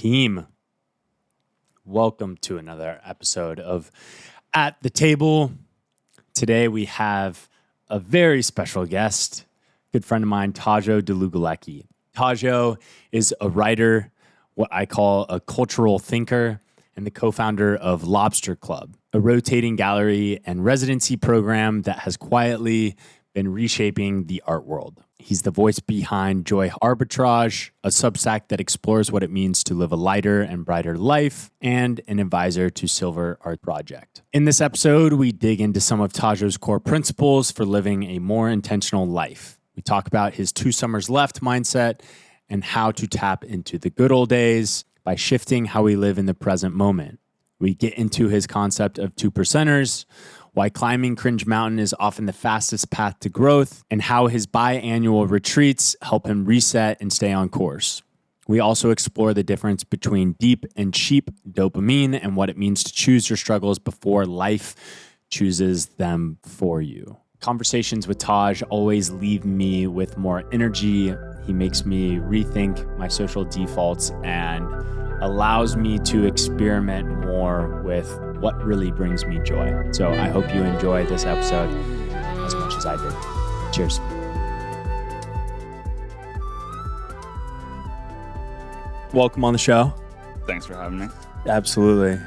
team? Welcome to another episode of At the Table. Today we have a very special guest, good friend of mine, Tadzio Dlugolecki. Tadzio is a writer, what I call a cultural thinker, and the co-founder of Lobster Club, a rotating gallery and residency program that has quietly been reshaping the art world. He's the voice behind Joy Arbitrage, a substack that explores what it means to live a lighter and brighter life, and an advisor to Silver Art Project. In this episode, we dig into some of Tadzio's core principles for living a more intentional life. We talk about his 2 summers left mindset and how to tap into the good old days by shifting how we live in the present moment. We get into his concept of 2%ers, why climbing Cringe Mountain is often the fastest path to growth, and how his biannual retreats help him reset and stay on course. We also explore the difference between deep and cheap dopamine and what it means to choose your struggles before life chooses them for you. Conversations with Taj always leave me with more energy. He makes me rethink my social defaults and allows me to experiment more with what really brings me joy. So I hope you enjoy this episode as much as I did. Cheers. Welcome on the show. Thanks for having me. Absolutely.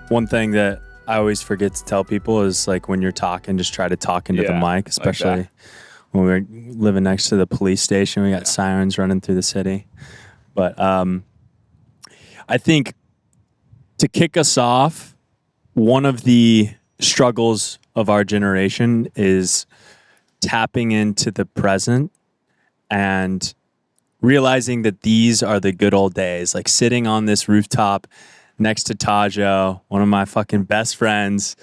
One thing that I always forget to tell people is like when you're talking, just try to talk into the mic, especially like when we're living next to the police station. We got sirens running through the city. But I think to kick us off, one of the struggles of our generation is tapping into the present and realizing that these are the good old days, like sitting on this rooftop next to Tadzio, one of my fucking best friends,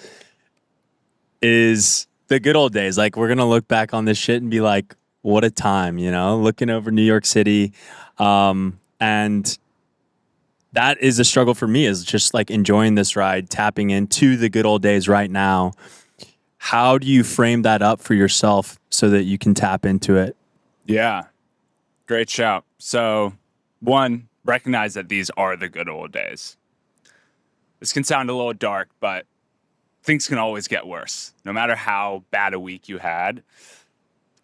is the good old days. Like we're going to look back on this shit and be like, what a time, you know, looking over New York City. And that is a struggle for me, is just like enjoying this ride, tapping into the good old days right now. How do you frame that up for yourself so that you can tap into it? Yeah, great shout. So one, recognize that these are the good old days. This can sound a little dark, but things can always get worse. No matter how bad a week you had,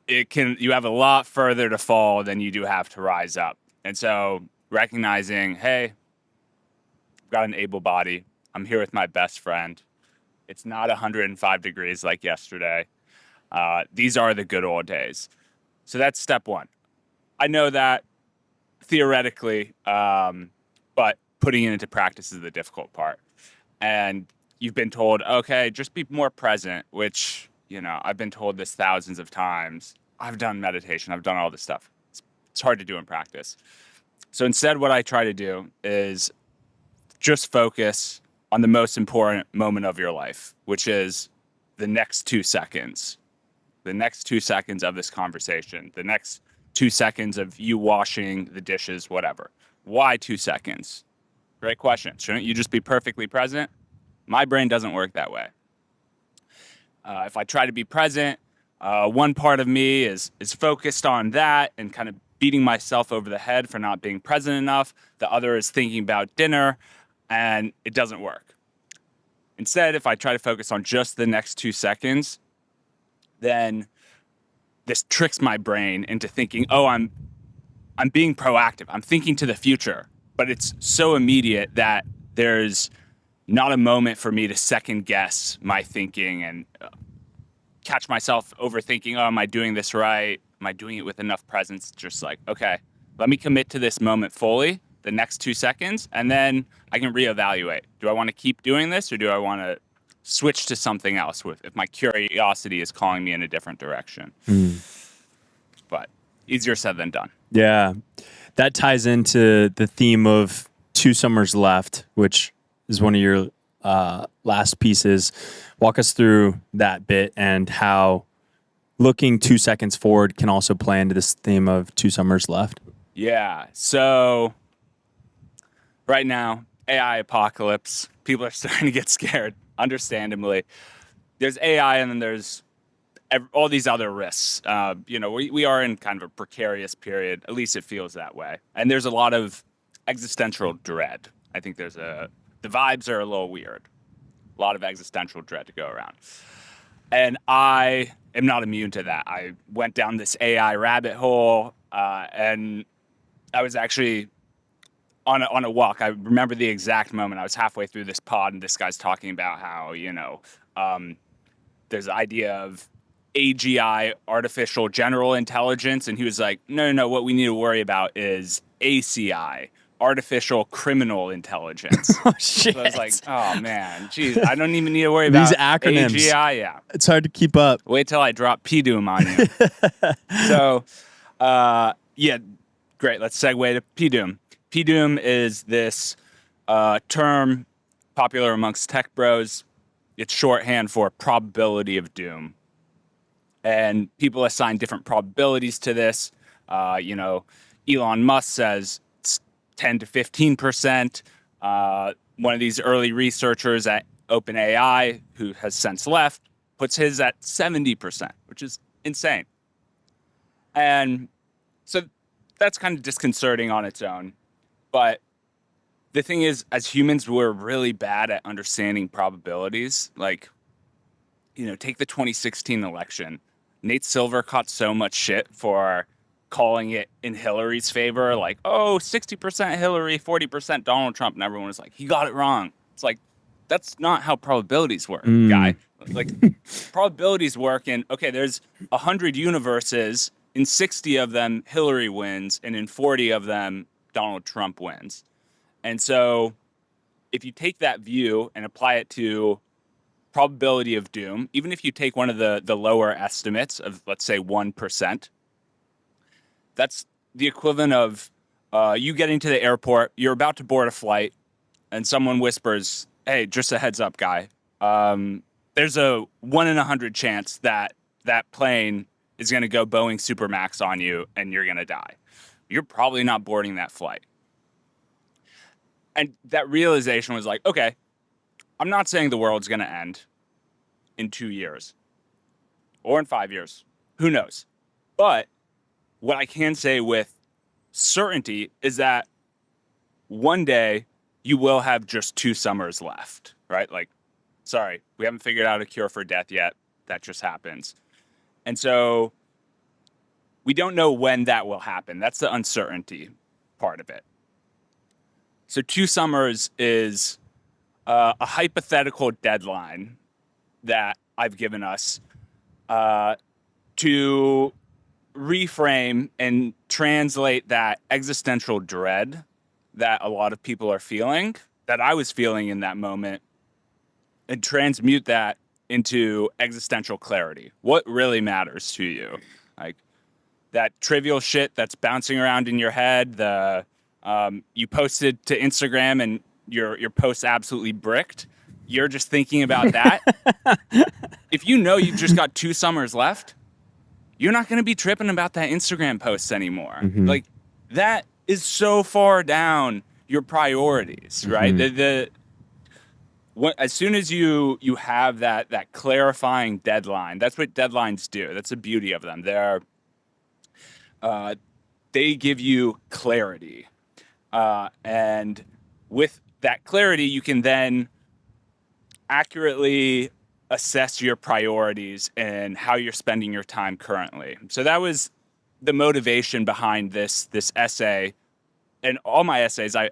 you have a lot further to fall than you do have to rise up. And so recognizing, hey, I've got an able body. I'm here with my best friend. It's not 105 degrees like yesterday. These are the good old days. So that's step one. I know that theoretically, but putting it into practice is the difficult part. And you've been told, okay, just be more present, which, you know, I've been told this thousands of times. I've done meditation. I've done all this stuff. It's hard to do in practice. So instead, what I try to do is just focus on the most important moment of your life, which is the next 2 seconds. The next 2 seconds of this conversation. The next 2 seconds of you washing the dishes, whatever. Why 2 seconds? Great question. Shouldn't you just be perfectly present? My brain doesn't work that way. If I try to be present, one part of me is focused on that and kind of beating myself over the head for not being present enough. The other is thinking about dinner, and it doesn't work. Instead, if I try to focus on just the next 2 seconds, then this tricks my brain into thinking, oh, I'm being proactive. I'm thinking to the future. But it's so immediate that there's not a moment for me to second guess my thinking and catch myself overthinking, oh, am I doing this right? Am I doing it with enough presence? Just like, okay, let me commit to this moment fully, the next 2 seconds, and then I can reevaluate. Do I want to keep doing this, or do I want to switch to something else if my curiosity is calling me in a different direction? But easier said than done. Yeah. That ties into the theme of 2 summers left, which is one of your last pieces. Walk us through that bit and how looking 2 seconds forward can also play into this theme of 2 summers left. Yeah. So right now, AI apocalypse, people are starting to get scared, understandably. There's AI and then there's all these other risks. We are in kind of a precarious period. At least it feels that way. And there's a lot of existential dread. I think the vibes are a little weird. A lot of existential dread to go around. And I am not immune to that. I went down this AI rabbit hole, and I was actually on a walk. I remember the exact moment. I was halfway through this pod, and this guy's talking about how, there's the idea of AGI, artificial general intelligence, and he was like, no, what we need to worry about is ACI, artificial criminal intelligence. Oh, shit. So I was like, oh, man, geez, I don't even need to worry These about acronyms. AGI. Yeah. It's hard to keep up. Wait till I drop PDOOM on you. So, yeah, great. Let's segue to PDOOM. PDOOM is this term popular amongst tech bros. It's shorthand for probability of doom. And people assign different probabilities to this. Elon Musk says it's 10 to 15%. One of these early researchers at OpenAI, who has since left, puts his at 70%, which is insane. And so that's kind of disconcerting on its own. But the thing is, as humans, we're really bad at understanding probabilities. Like, take the 2016 election. Nate Silver caught so much shit for calling it in Hillary's favor. Like, 60% Hillary, 40% Donald Trump. And everyone was like, he got it wrong. It's like, that's not how probabilities work, guy. Like, probabilities work in, okay, there's 100 universes. In 60 of them, Hillary wins. And in 40 of them, Donald Trump wins. And so if you take that view and apply it to probability of doom, even if you take one of the lower estimates of, let's say, 1%, that's the equivalent of you getting to the airport, you're about to board a flight, and someone whispers, hey, just a heads up, guy. There's a 1 in 100 chance that plane is going to go Boeing Supermax on you and you're going to die. You're probably not boarding that flight. And that realization was like, okay, I'm not saying the world's going to end in 2 years or in 5 years. Who knows? But what I can say with certainty is that one day you will have just 2 summers left, right? Like, sorry, we haven't figured out a cure for death yet. That just happens. And so we don't know when that will happen. That's the uncertainty part of it. So 2 summers is a hypothetical deadline that I've given us to reframe and translate that existential dread that a lot of people are feeling, that I was feeling in that moment, and transmute that into existential clarity. What really matters to you? Like that trivial shit that's bouncing around in your head, you posted to Instagram and your post absolutely bricked. You're just thinking about that. If you know you've just got 2 summers left, you're not going to be tripping about that Instagram post anymore. Mm-hmm. Like that is so far down your priorities, right? As soon as you have that clarifying deadline, that's what deadlines do. That's the beauty of them. They give you clarity. And with that clarity, you can then accurately assess your priorities and how you're spending your time currently. So that was the motivation behind this essay. And all my essays, I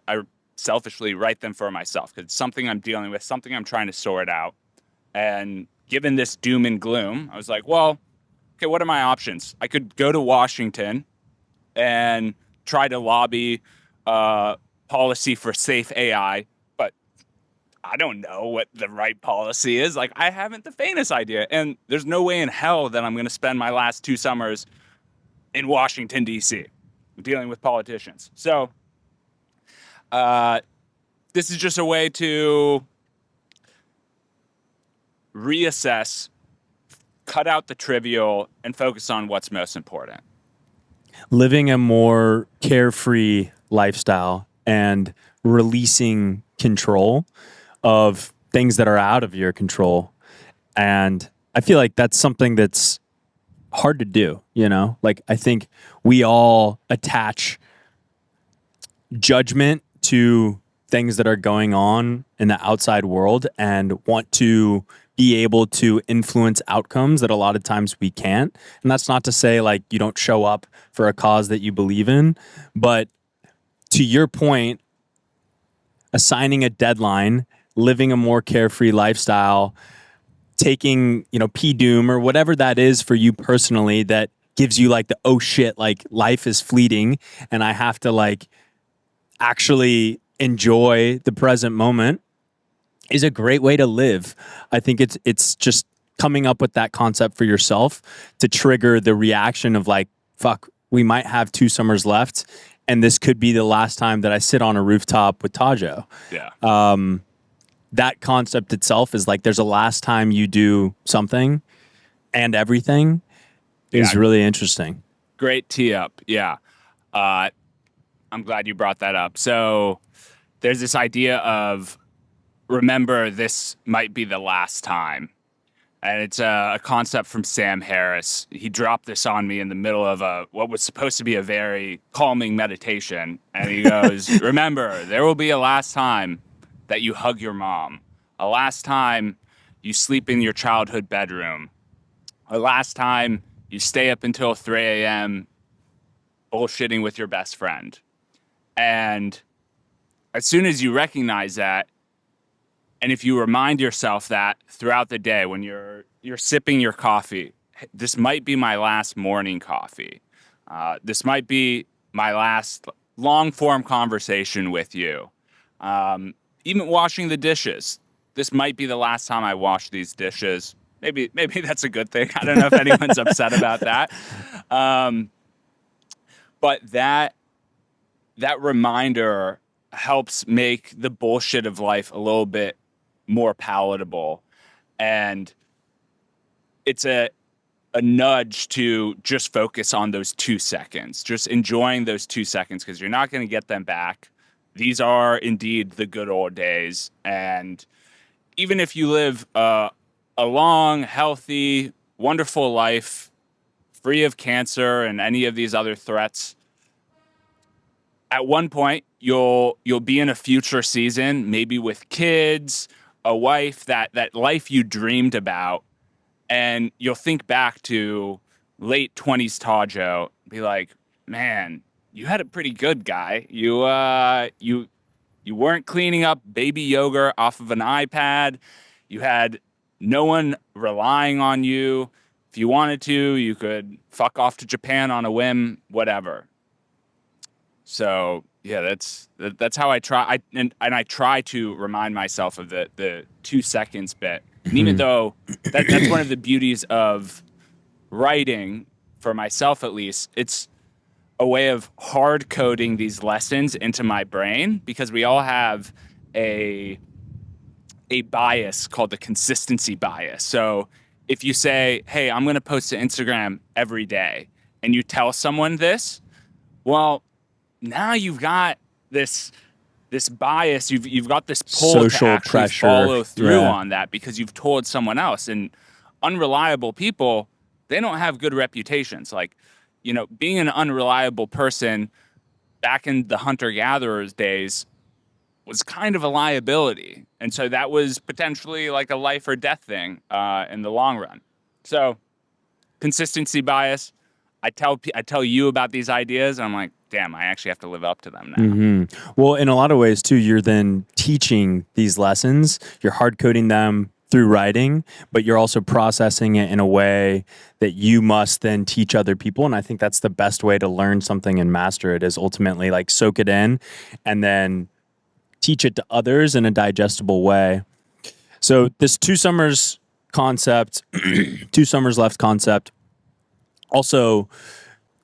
selfishly write them for myself because it's something I'm dealing with, something I'm trying to sort out. And given this doom and gloom, I was like, well, okay, what are my options? I could go to Washington and try to lobby policy for safe AI, but I don't know what the right policy is. Like, I haven't the faintest idea. And there's no way in hell that I'm going to spend my last 2 summers in Washington, D.C. dealing with politicians. So this is just a way to reassess, cut out the trivial, and focus on what's most important. Living a more carefree lifestyle and releasing control of things that are out of your control. And I feel like that's something that's hard to do, Like, I think we all attach judgment to things that are going on in the outside world and want to be able to influence outcomes that a lot of times we can't. And that's not to say like you don't show up for a cause that you believe in, but to your point, assigning a deadline, living a more carefree lifestyle, taking, PDoom or whatever that is for you personally that gives you like the, oh shit, like life is fleeting and I have to like actually enjoy the present moment is a great way to live. I think it's just coming up with that concept for yourself to trigger the reaction of like, fuck, we might have 2 summers left and this could be the last time that I sit on a rooftop with Tadzio. Yeah. That concept itself is like there's a last time you do something and everything is really interesting. Great tee up. Yeah. I'm glad you brought that up. So there's this idea of remember this might be the last time. And it's a concept from Sam Harris. He dropped this on me in the middle of what was supposed to be a very calming meditation. And he goes, remember, there will be a last time that you hug your mom, a last time you sleep in your childhood bedroom, a last time you stay up until 3 a.m. bullshitting with your best friend. And as soon as you recognize that, and if you remind yourself that throughout the day when you're sipping your coffee, this might be my last morning coffee. This might be my last long-form conversation with you. Even washing the dishes. This might be the last time I wash these dishes. Maybe that's a good thing. I don't know if anyone's upset about that. But that reminder helps make the bullshit of life a little bit more palatable. And it's a nudge to just focus on those 2 seconds, just enjoying those 2 seconds because you're not going to get them back. These are indeed the good old days. And even if you live a long, healthy, wonderful life, free of cancer and any of these other threats, at one point you'll be in a future season, maybe with kids, a wife, that life you dreamed about, and you'll think back to late 20s Tadzio, be like, man, you had it pretty good, guy. You weren't cleaning up baby yogurt off of an iPad. You had no one relying on you. If you wanted to, you could fuck off to Japan on a whim, whatever. So yeah, that's how I try. I try to remind myself of the 2 seconds bit. And even though that's one of the beauties of writing, for myself at least, it's a way of hard coding these lessons into my brain because we all have a bias called the consistency bias. So if you say, hey, I'm going to post to Instagram every day, and you tell someone this, well, now you've got this bias, you've got this pull Social to actually pressure. follow through on that because you've told someone else. And unreliable people, they don't have good reputations. Like, being an unreliable person back in the hunter-gatherers days was kind of a liability. And so that was potentially like a life or death thing in the long run. So consistency bias. I tell you about these ideas, and I'm like, damn, I actually have to live up to them now. Mm-hmm. Well, in a lot of ways, too, you're then teaching these lessons. You're hard coding them through writing, but you're also processing it in a way that you must then teach other people. And I think that's the best way to learn something and master it is ultimately like soak it in and then teach it to others in a digestible way. So this 2 summers concept, 2 summers left concept, also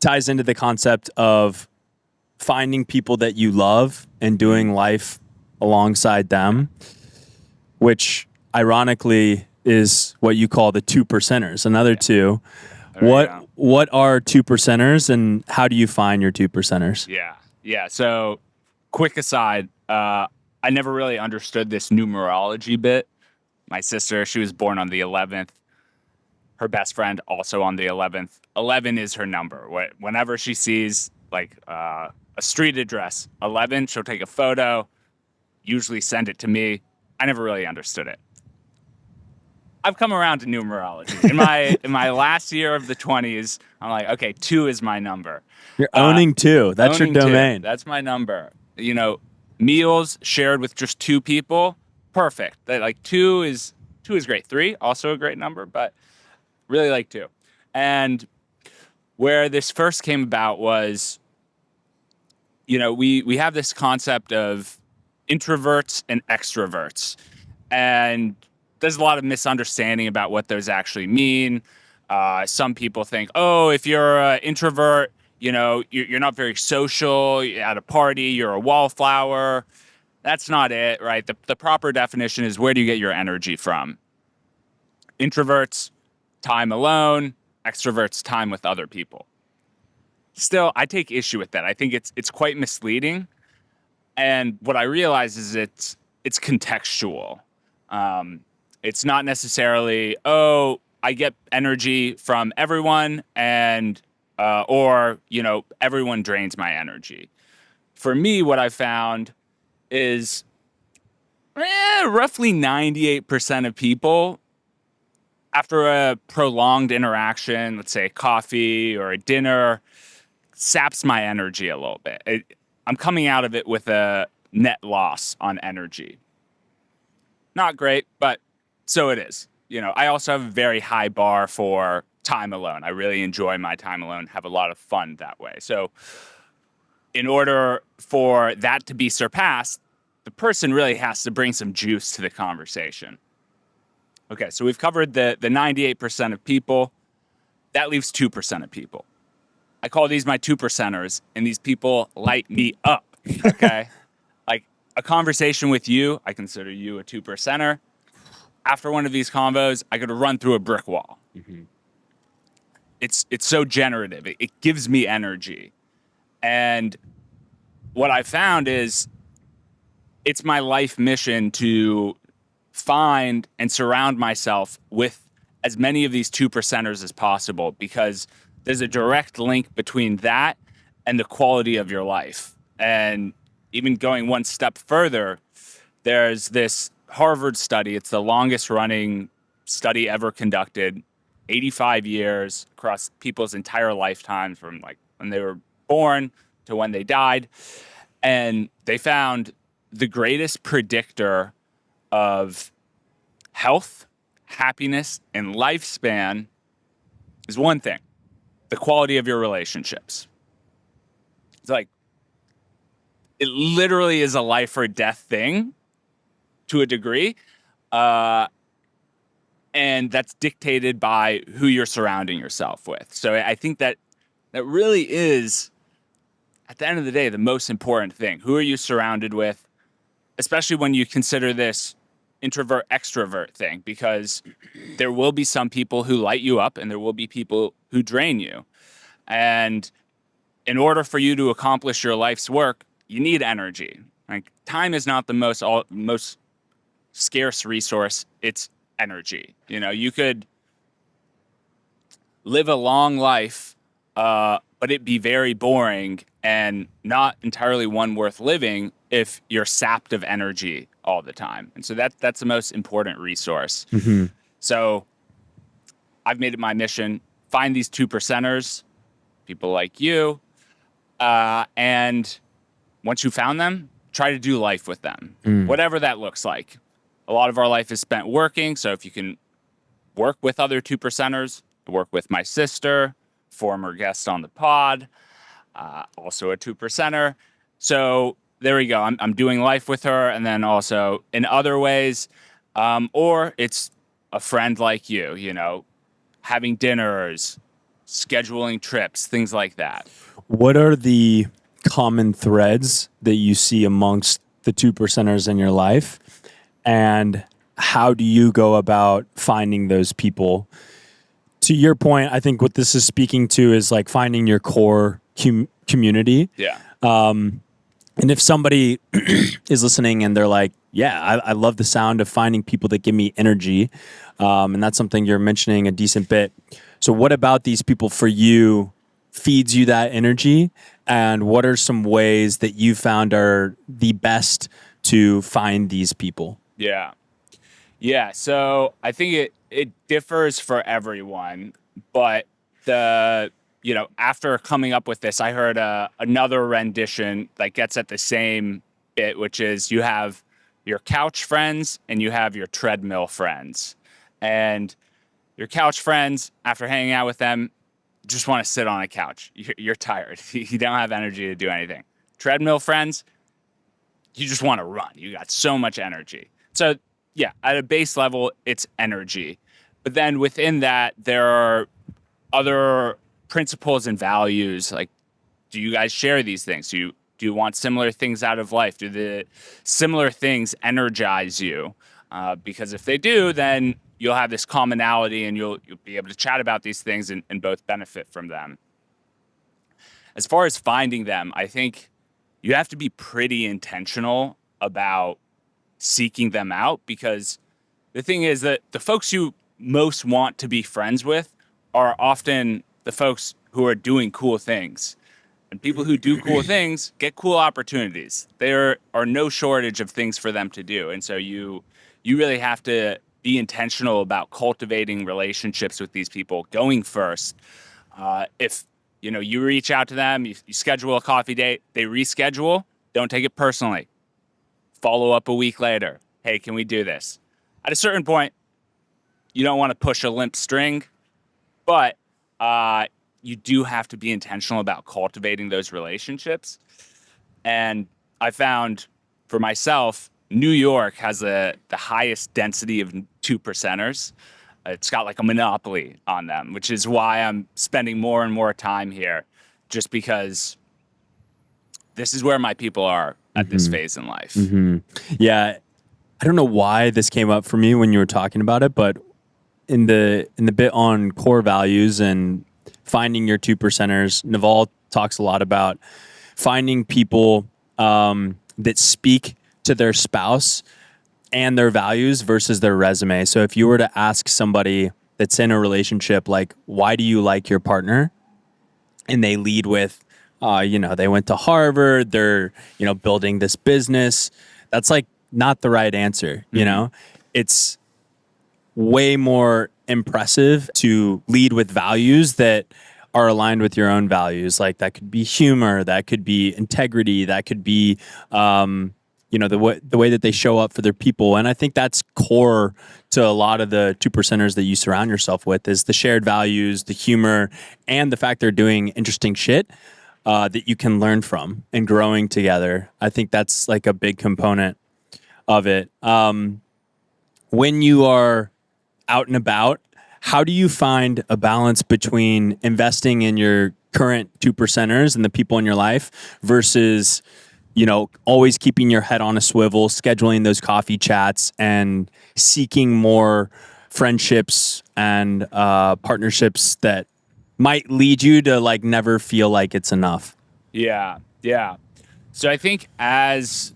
ties into the concept of finding people that you love and doing life alongside them, which ironically is what you call the 2 percenters, another 2. What are 2 percenters and how do you find your 2 percenters? Yeah. So quick aside, I never really understood this numerology bit. My sister, she was born on the 11th. Her best friend also on the 11th. 11 is her number. Whenever she sees like a street address. 11, she'll take a photo, usually send it to me. I never really understood it. I've come around to numerology. In my last year of the 20s, I'm like, okay, 2 is my number. You're owning 2. That's your Owning 2, domain. that's my number. You know, meals shared with just 2 people, perfect. Like 2 is great. 3, also a great number, but really like 2. And where this first came about was, you know, we have this concept of introverts and extroverts. And there's a lot of misunderstanding about what those actually mean. Some people think, oh, if you're an introvert, you know, you're not very social. At a party, you're a wallflower. That's not it, right? The proper definition is, where do you get your energy from? Introverts, time alone. Extroverts, time with other people. Still, I take issue with that. I think it's quite misleading. And what I realize is it's contextual. It's not necessarily, oh, I get energy from everyone, and or, you know, everyone drains my energy. For me, what I found is roughly 98% of people, after a prolonged interaction, let's say a coffee or a dinner, saps my energy a little bit. I'm coming out of it with a net loss on energy. Not great, but so it is. You know, I also have a very high bar for time alone. I really enjoy my time alone, have a lot of fun that way. So in order for that to be surpassed, the person really has to bring some juice to the conversation. Okay, so we've covered the 98% of people. That leaves 2% of people. I call these my 2%ers, and these people light me up, okay? Like a conversation with you, I consider you a 2%er. After one of these convos, I could run through a brick wall. Mm-hmm. It's so generative. It gives me energy. And what I found is it's my life mission to find and surround myself with as many of these 2%ers as possible, because there's a direct link between that and the quality of your life. And even going one step further, there's this Harvard study. It's the longest running study ever conducted, 85 years across people's entire lifetime, from like when they were born to when they died. And they found the greatest predictor of health, happiness, and lifespan is one thing: the quality of your relationships. It's like, it literally is a life or death thing to a degree. And that's dictated by who you're surrounding yourself with. So I think that really is, at the end of the day, the most important thing. Who are you surrounded with? Especially when you consider this introvert extrovert thing, because there will be some people who light you up and there will be people who drain you. And in order for you to accomplish your life's work, you need energy. Like, time is not the most scarce resource. It's energy. You know, you could live a long life, but it'd be very boring and not entirely one worth living if you're sapped of energy all the time. And so that's the most important resource. Mm-hmm. So I've made it my mission, find these 2%ers, people like you, and once you found them, try to do life with them, whatever that looks like. A lot of our life is spent working, so if you can work with other 2%ers, work with my sister, former guest on the pod, also a 2%er. So there we go. I'm doing life with her, and then also in other ways, or it's a friend like you know, having dinners, scheduling trips, things like that. What are the common threads that you see amongst the 2%ers in your life? And how do you go about finding those people? To your point, I think what this is speaking to is like finding your core community. Yeah. And if somebody is listening and they're like, yeah, I love the sound of finding people that give me energy. And that's something you're mentioning a decent bit. So what about these people for you feeds you that energy? And what are some ways that you found are the best to find these people? Yeah. Yeah. So I think it differs for everyone, but after coming up with this, I heard another rendition that gets at the same bit, which is you have your couch friends and you have your treadmill friends. And your couch friends, after hanging out with them, just want to sit on a couch. You're tired. You don't have energy to do anything. Treadmill friends, you just want to run. You got so much energy. So yeah, at a base level, it's energy. But then within that, there are other principles and values. Like, do you guys share these things? Do you want similar things out of life? Do the similar things energize you? Because if they do, then you'll have this commonality and you'll be able to chat about these things and both benefit from them. As far as finding them, I think you have to be pretty intentional about seeking them out, because the thing is that the folks you most want to be friends with are often the folks who are doing cool things. And people who do cool things get cool opportunities. There are no shortage of things for them to do. And so you really have to be intentional about cultivating relationships with these people, going first. If you reach out to them, you schedule a coffee date, they reschedule, don't take it personally. Follow up a week later. Hey, can we do this? At a certain point, you don't want to push a limp string, but you do have to be intentional about cultivating those relationships. And I found for myself, New York has the highest density of 2%ers. It's got like a monopoly on them, which is why I'm spending more and more time here, just because this is where my people are at this phase in life. Yeah. I don't know why this came up for me when you were talking about it, but in the bit on core values and finding your 2%ers, Naval talks a lot about finding people that speak to their spouse and their values versus their resume. So if you were to ask somebody that's in a relationship, like, why do you like your partner? And they lead with, they went to Harvard, they're, building this business. That's like not the right answer. It's way more impressive to lead with values that are aligned with your own values. Like, that could be humor, that could be integrity, that could be, the way that they show up for their people. And I think that's core to a lot of the 2%ers that you surround yourself with, is the shared values, the humor, and the fact they're doing interesting shit that you can learn from and growing together. I think that's like a big component of it. When you are out and about, how do you find a balance between investing in your current 2%ers and the people in your life versus, always keeping your head on a swivel, scheduling those coffee chats, and seeking more friendships and partnerships that might lead you to like never feel like it's enough? Yeah. So I think as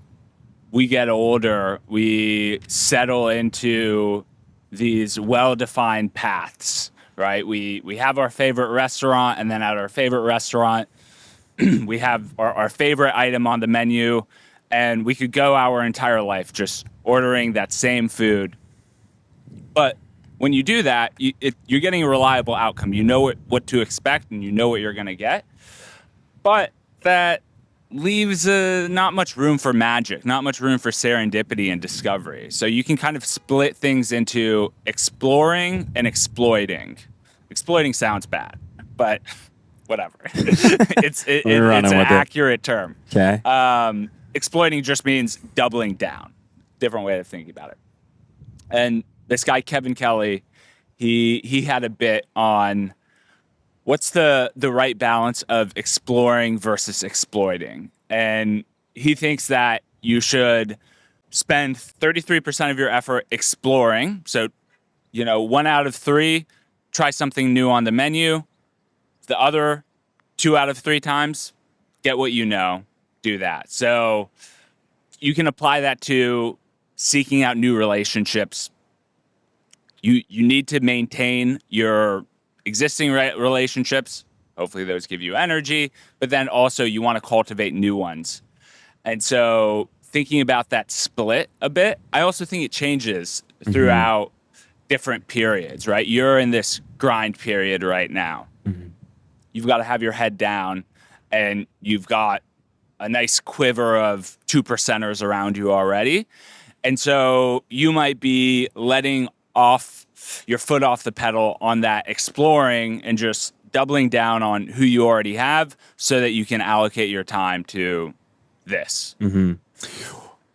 we get older, we settle into these well-defined paths, right? We have our favorite restaurant, and then at our favorite restaurant, we have our favorite item on the menu, and we could go our entire life just ordering that same food. But when you do that, you're getting a reliable outcome. You know what to expect, and you know what you're going to get. But that leaves not much room for magic, not much room for serendipity and discovery. So you can kind of split things into exploring and exploiting. Exploiting sounds bad, but whatever. It's an accurate term. Okay. Exploiting just means doubling down. Different way of thinking about it. And this guy, Kevin Kelly, he had a bit on what's the right balance of exploring versus exploiting. And he thinks that you should spend 33% of your effort exploring. So, 1 out of 3, try something new on the menu. The other 2 out of 3 times, get what you know, do that. So you can apply that to seeking out new relationships. You need to maintain your existing relationships Hopefully those give you energy, but then also you want to cultivate new ones. And so thinking about that split a bit, I also think it changes throughout different periods, right? You're in this grind period right now. You've got to have your head down, and you've got a nice quiver of 2%ers around you already. And so you might be letting off your foot off the pedal on that exploring and just doubling down on who you already have so that you can allocate your time to this.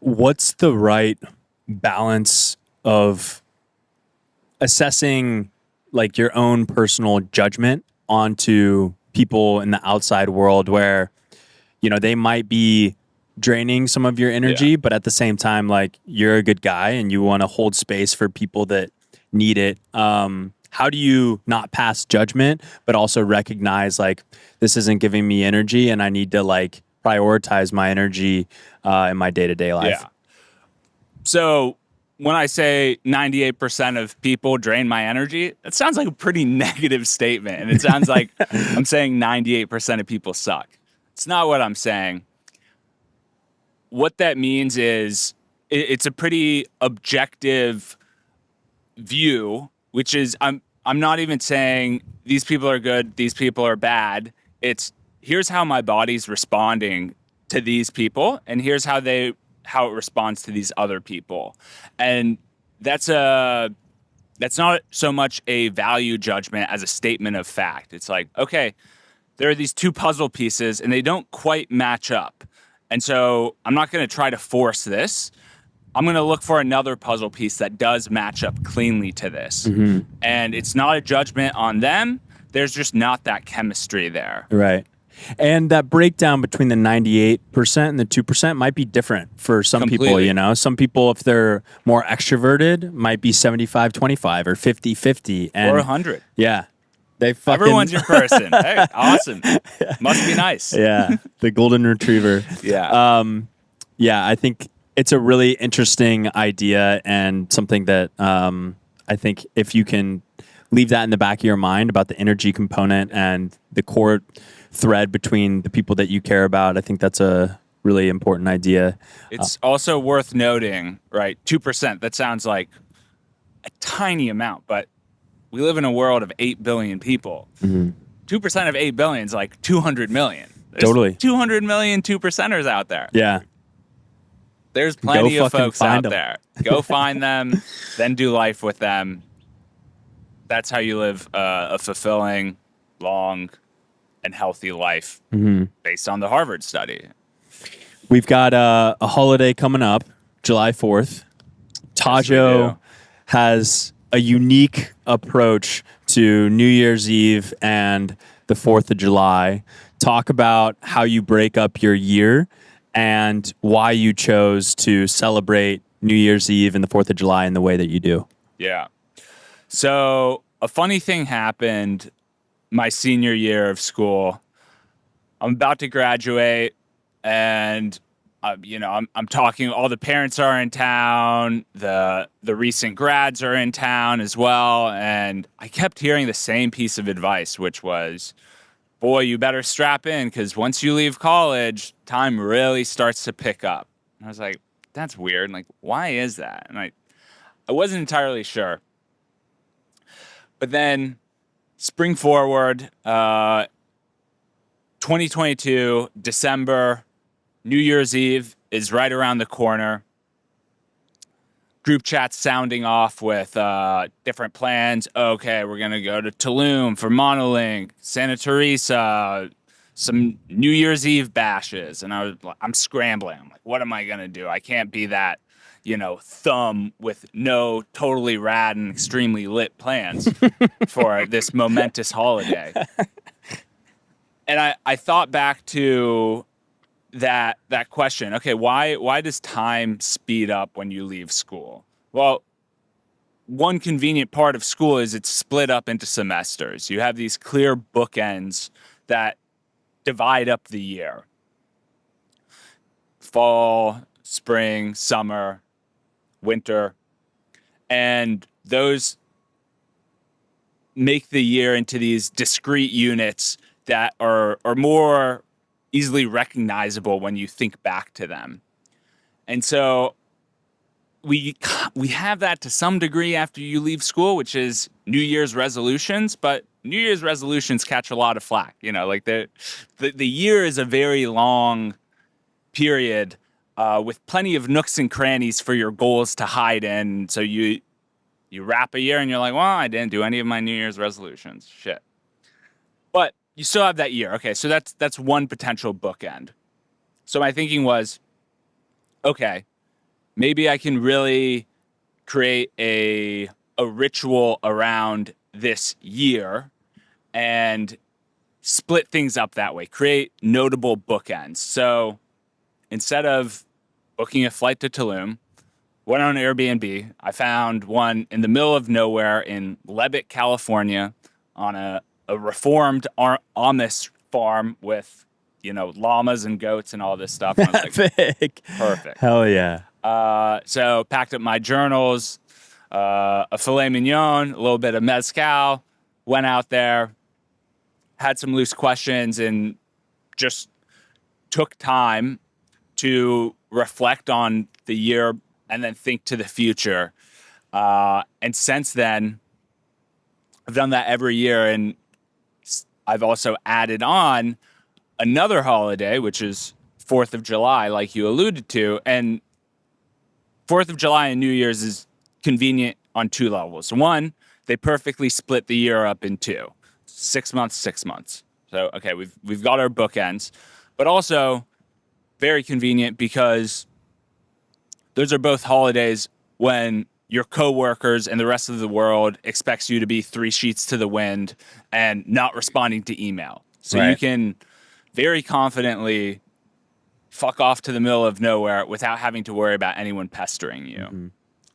What's the right balance of assessing like your own personal judgment onto people in the outside world where, you know, they might be draining some of your energy, but at the same time, like you're a good guy and you want to hold space for people that need it. How do you not pass judgment, but also recognize like this isn't giving me energy and I need to like prioritize my energy in my day-to-day life? Yeah. So when I say 98% of people drain my energy, that sounds like a pretty negative statement. And it sounds like I'm saying 98% of people suck. It's not what I'm saying. What that means is it's a pretty objective view, which is I'm not even saying these people are good, these people are bad. It's here's how my body's responding to these people, and here's how it responds to these other people. And that's not so much a value judgment as a statement of fact. It's like, okay, there are these two puzzle pieces and they don't quite match up. And so I'm not going to try to force this. I'm going to look for another puzzle piece that does match up cleanly to this. And it's not a judgment on them. There's just not that chemistry there. Right. And that breakdown between the 98% and the 2% might be different for some people, Completely. you know. Some people, if they're more extroverted, might be 75-25 or 50-50. And Or 100. yeah. They fucking Everyone's your person. Hey, awesome. Must be nice. Yeah, the golden retriever. Yeah. Yeah, I think it's a really interesting idea and something that I think if you can leave that in the back of your mind about the energy component and the core thread between the people that you care about, I think that's a really important idea. It's also worth noting, right? 2%, that sounds like a tiny amount, but we live in a world of 8 billion people. 2% of 8 billion is like 200 million. There's Totally. 200 million 2%ers out there. Yeah. There's plenty of fucking folks find out them. there. Go find them, then do life with them. That's how you live a fulfilling, long, and healthy life based on the Harvard study. We've got a holiday coming up, July 4th. Tadzio do. has a unique approach to New Year's Eve and the 4th of July. Talk about how you break up your year and why you chose to celebrate New Year's Eve and the 4th of July in the way that you do. Yeah. So a funny thing happened my senior year of school. I'm about to graduate, and I'm talking. All the parents are in town. The recent grads are in town as well, and I kept hearing the same piece of advice, which was, "Boy, you better strap in because once you leave college, time really starts to pick up." And I was like, "That's weird. Like, why is that?" And I wasn't entirely sure. But then, spring forward, 2022, December, New Year's Eve is right around the corner. Group chats sounding off with different plans. Okay, we're going to go to Tulum for Monolink, Santa Teresa, some New Year's Eve bashes. And I'm scrambling. I'm like, what am I going to do? I can't be that, thumb with no totally rad and extremely lit plans for this momentous holiday. And I thought back to that question. Okay, why does time speed up when you leave school? Well, one convenient part of school is it's split up into semesters. You have these clear bookends that divide up the year. Fall, spring, summer, winter. And those make the year into these discrete units that are more easily recognizable when you think back to them. And so we have that to some degree after you leave school, which is New Year's resolutions, but New Year's resolutions catch a lot of flack. You know, like the year is a very long period with plenty of nooks and crannies for your goals to hide in. So you wrap a year and you're like, well, I didn't do any of my New Year's resolutions. Shit. But you still have that year. Okay, so that's one potential bookend. So my thinking was, okay, maybe I can really create a ritual around this year and split things up that way, create notable bookends. So instead of booking a flight to Tulum, went on Airbnb. I found one in the middle of nowhere in Leavitt, California, on a reformed Amish farm with, you know, llamas and goats and all this stuff. And I was like, perfect. Hell yeah. So packed up my journals, a filet mignon, a little bit of mezcal, went out there, had some loose questions, and just took time to reflect on the year and then think to the future. And since then, I've done that every year. And I've also added on another holiday, which is 4th of July, like you alluded to. And 4th of July and New Year's is convenient on two levels. One, they perfectly split the year up in two. 6 months, 6 months. So, okay, we've got our bookends. But also very convenient because those are both holidays when your coworkers and the rest of the world expects you to be 3 sheets to the wind and not responding to email. So Right. you can very confidently fuck off to the middle of nowhere without having to worry about anyone pestering you. Mm-hmm.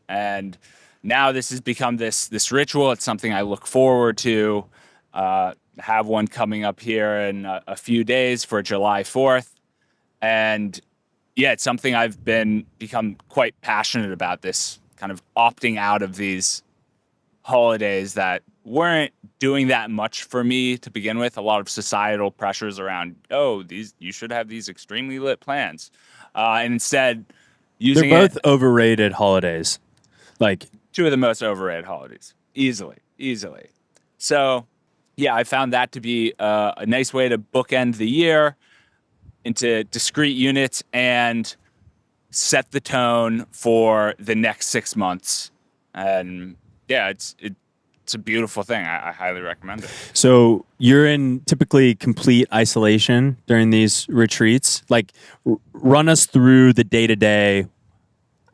And now this has become this ritual. It's something I look forward to. Have one coming up here in a few days for July 4th. And yeah, it's something I've become quite passionate about, this kind of opting out of these holidays that weren't doing that much for me to begin with. A lot of societal pressures around, you should have these extremely lit plans. And instead using They're both overrated holidays. Like, two of the most overrated holidays. Easily. So yeah, I found that to be a nice way to bookend the year into discrete units and set the tone for the next 6 months. And yeah, it's a beautiful thing. I highly recommend it. So you're in typically complete isolation during these retreats. Like, run us through the day-to-day.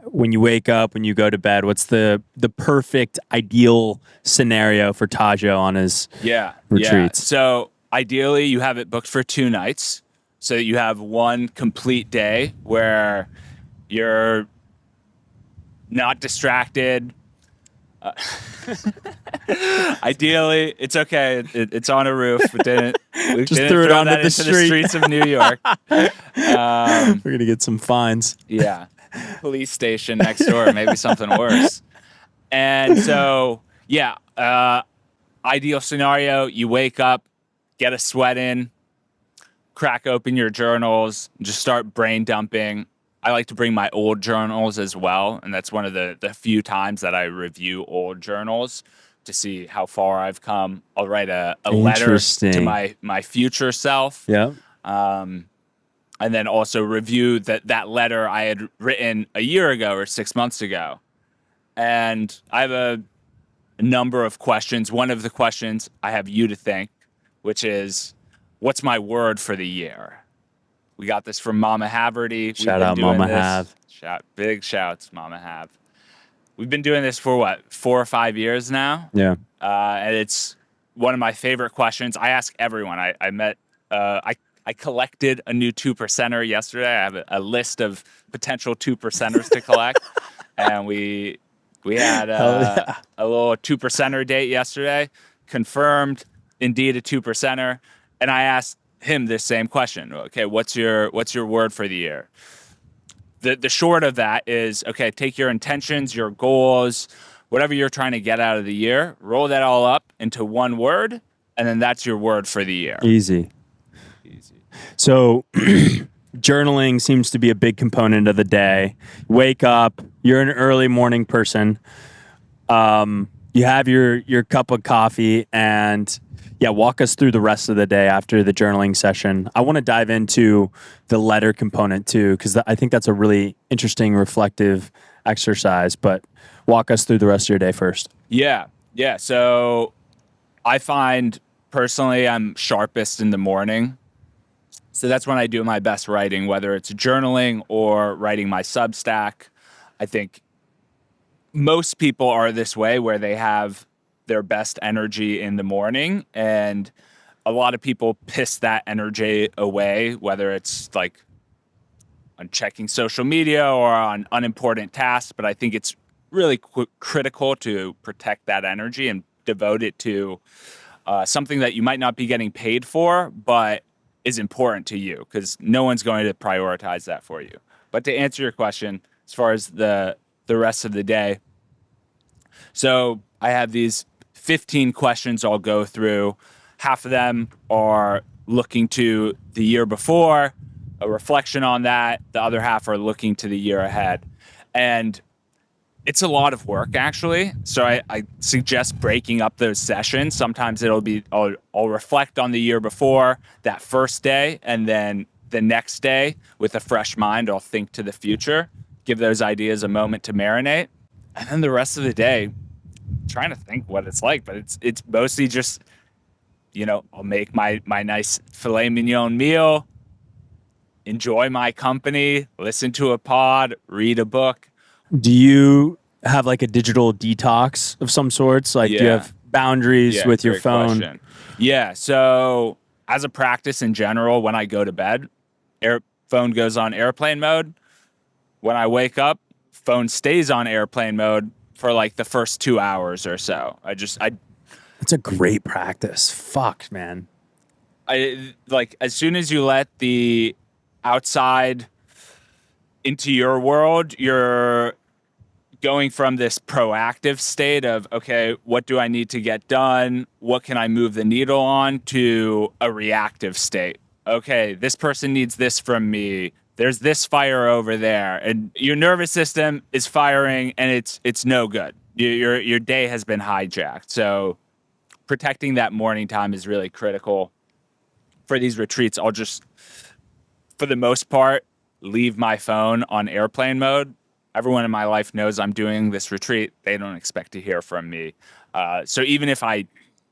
When you wake up, when you go to bed, what's the perfect ideal scenario for Tadzio on his retreats? Yeah. So ideally you have it booked for 2 nights. So that you have one complete day where you're not distracted. Ideally, it's okay. It's on a roof. We didn't threw it onto the streets of New York. We're gonna get some fines. Yeah, police station next door. Maybe something worse. And so, yeah, ideal scenario: you wake up, get a sweat in, crack open your journals, just start brain dumping. I like to bring my old journals as well, and that's one of the few times that I review old journals to see how far I've come. I'll write a letter to my future self. Yeah. And then also review that letter I had written a year ago or 6 months ago. And I have a number of questions. One of the questions I have you to thank, which is, what's my word for the year? We got this from Mama Haverty. Shout out Mama Hav. Big shouts, Mama Hav. We've been doing this for 4 or 5 years now? Yeah. And it's one of my favorite questions. I ask everyone. I collected a new 2%er yesterday. I have a list of potential 2%ers to collect. And we had a little 2%er date yesterday. Confirmed, indeed, a 2%er. And I asked him this same question. Okay, what's your word for the year? The short of that is, okay, take your intentions, your goals, whatever you're trying to get out of the year, roll that all up into one word, And then that's your word for the year. Easy. So journaling seems to be a big component of the day. Wake up, you're an early morning person. You have your cup of coffee, and walk us through the rest of the day after the journaling session. I want to dive into the letter component too, because I think that's a really interesting reflective exercise, but walk us through the rest of your day first. Yeah. So I find personally I'm sharpest in the morning. So that's when I do my best writing, whether it's journaling or writing my substack. I think most people are this way where they have their best energy in the morning, and a lot of people piss that energy away, whether it's like on checking social media or on unimportant tasks. But I think it's really critical to protect that energy and devote it to something that you might not be getting paid for, but is important to you, because no one's going to prioritize that for you. But to answer your question, as far as the rest of the day, so I have these 15 questions I'll go through. Half of them are looking to the year before, a reflection on that. The other half are looking to the year ahead. And it's a lot of work, actually. So I suggest breaking up those sessions. Sometimes it'll be, I'll reflect on the year before that first day, and then the next day with a fresh mind, I'll think to the future, give those ideas a moment to marinate. And then the rest of the day, I'm trying to think what it's like, but it's mostly just, I'll make my nice filet mignon meal, enjoy my company, listen to a pod, read a book. Do you have like a digital detox of some sorts? Like, do you have boundaries with your phone? Question. Yeah. So as a practice in general, when I go to bed, phone goes on airplane mode. When I wake up, phone stays on airplane mode for like the first 2 hours or so. That's a great practice. Fuck, man. I like, as soon as you let the outside into your world, you're going from this proactive state of, okay, what do I need to get done? What can I move the needle on, to a reactive state? Okay, this person needs this from me. There's this fire over there, and your nervous system is firing, and it's no good. Your day has been hijacked. So protecting that morning time is really critical. For these retreats, I'll just, for the most part, leave my phone on airplane mode. Everyone in my life knows I'm doing this retreat. They don't expect to hear from me. So even if I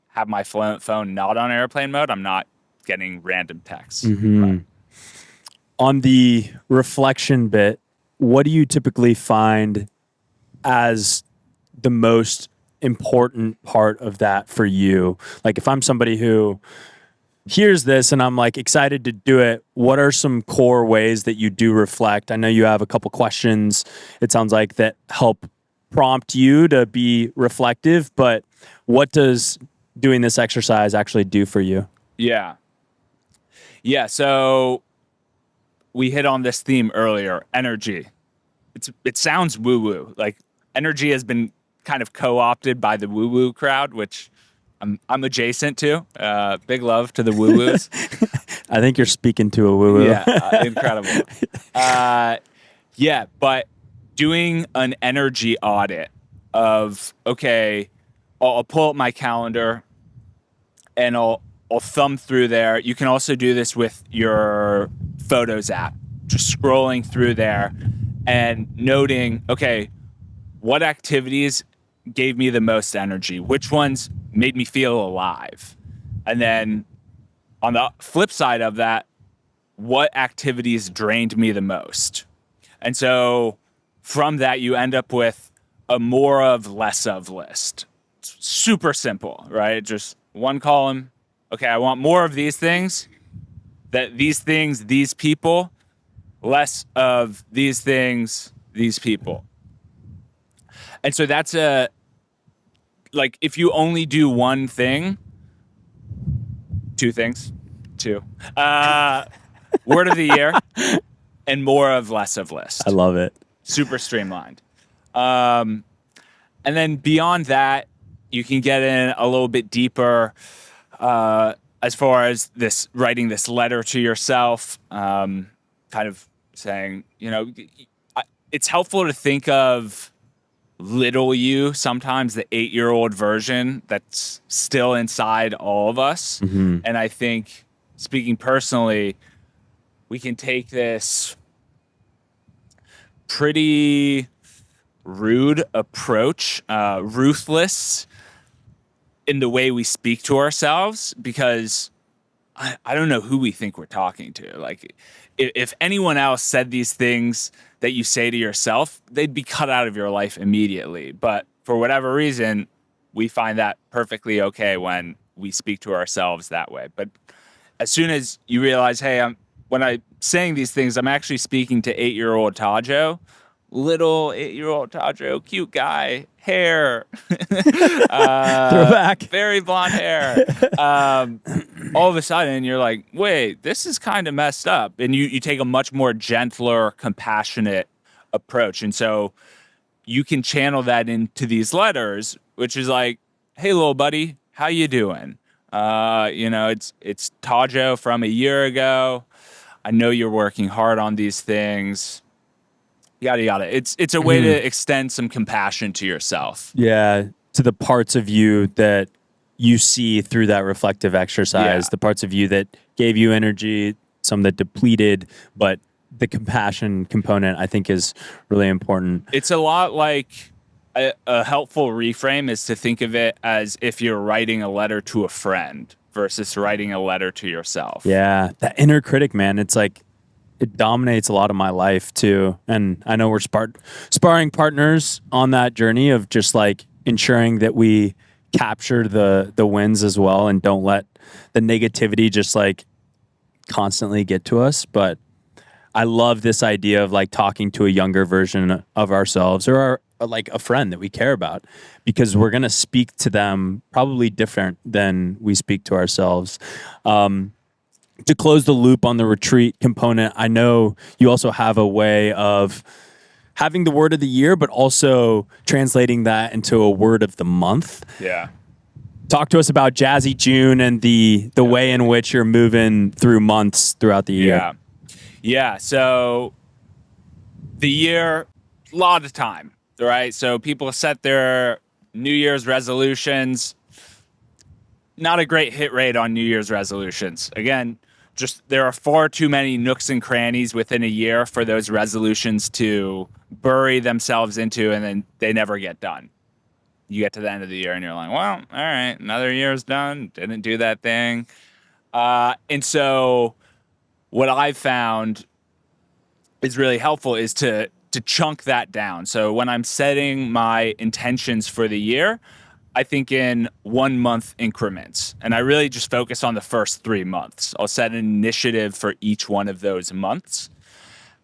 have my phone not on airplane mode, I'm not getting random texts. Mm-hmm. Right. On the reflection bit, what do you typically find as the most important part of that for you? Like, if I'm somebody who hears this and I'm like excited to do it, what are some core ways that you do reflect? I know you have a couple questions, it sounds like, that help prompt you to be reflective, but what does doing this exercise actually do for you? Yeah. So we hit on this theme earlier, energy. It sounds woo-woo. Like, energy has been kind of co-opted by the woo-woo crowd, which I'm adjacent to. Big love to the woo-woos. I think you're speaking to a woo-woo. Yeah, incredible. But doing an energy audit of, okay, I'll pull up my calendar and I'll thumb through there. You can also do this with your Photos app, just scrolling through there and noting, okay, what activities gave me the most energy? Which ones made me feel alive? And then on the flip side of that, what activities drained me the most? And so from that, you end up with a more of, less of list. It's super simple, right? Just one column. Okay, I want more of these things, these people, less of these things, these people. And so that's if you only do one thing, two things, word of the year, and more of, less of list. I love it. Super streamlined. And then beyond that, you can get in a little bit deeper. as far as this writing this letter to yourself, kind of saying, it's helpful to think of little you, sometimes the 8-year-old version that's still inside all of us. Mm-hmm. And I think, speaking personally, we can take this pretty rude approach, ruthless in the way we speak to ourselves, because I don't know who we think we're talking to. Like, if anyone else said these things that you say to yourself, they'd be cut out of your life immediately. But for whatever reason, we find that perfectly okay when we speak to ourselves that way. But as soon as you realize, hey, when I'm saying these things, I'm actually speaking to 8-year-old Tadzio, little 8-year-old Tadzio, cute guy, hair, Throwback. very blonde hair. All of a sudden, you're like, wait, this is kind of messed up. And you take a much more gentler, compassionate approach. And so you can channel that into these letters, which is like, hey, little buddy, how you doing? It's Tadzio from a year ago. I know you're working hard on these things. Yada, yada. It's a way to extend some compassion to yourself. Yeah, to the parts of you that you see through that reflective exercise, the parts of you that gave you energy, some that depleted, but the compassion component, I think, is really important. It's a lot like a helpful reframe is to think of it as if you're writing a letter to a friend versus writing a letter to yourself. Yeah, that inner critic, man, it's like, it dominates a lot of my life too. And I know we're sparring partners on that journey of just like ensuring that we capture the wins as well and don't let the negativity just like constantly get to us. But I love this idea of like talking to a younger version of ourselves or like a friend that we care about, because we're going to speak to them probably different than we speak to ourselves. To close the loop on the retreat component, I know you also have a way of having the word of the year, but also translating that into a word of the month. Yeah. Talk to us about Jazzy June and the way in which you're moving through months throughout the year. Yeah. So the year, a lot of time, right? So people set their New Year's resolutions. Not a great hit rate on New Year's resolutions. Again, just there are far too many nooks and crannies within a year for those resolutions to bury themselves into, and then they never get done. You get to the end of the year and you're like, well, all right, another year's done. Didn't do that thing. And so what I've found is really helpful is to chunk that down. So when I'm setting my intentions for the year, I think in 1 month increments. And I really just focus on the first 3 months. I'll set an initiative for each one of those months.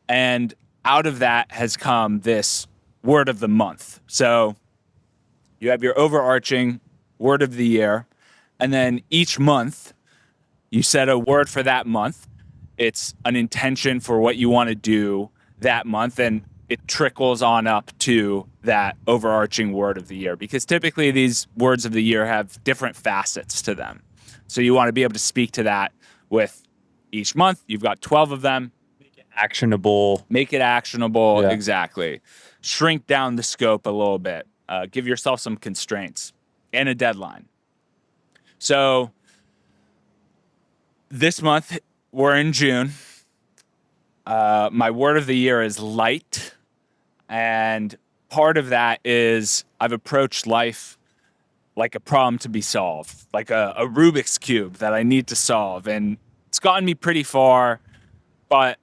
And out of that has come this word of the month. So you have your overarching word of the year. And then each month, you set a word for that month. It's an intention for what you want to do that month. And it trickles on up to that overarching word of the year, because typically these words of the year have different facets to them. So you want to be able to speak to that with each month. You've got 12 of them. Actionable. Make it actionable. Yeah. Exactly. Shrink down the scope a little bit. Give yourself some constraints and a deadline. So this month, we're in June. My word of the year is light. And part of that is I've approached life like a problem to be solved, like a Rubik's Cube that I need to solve. And it's gotten me pretty far. But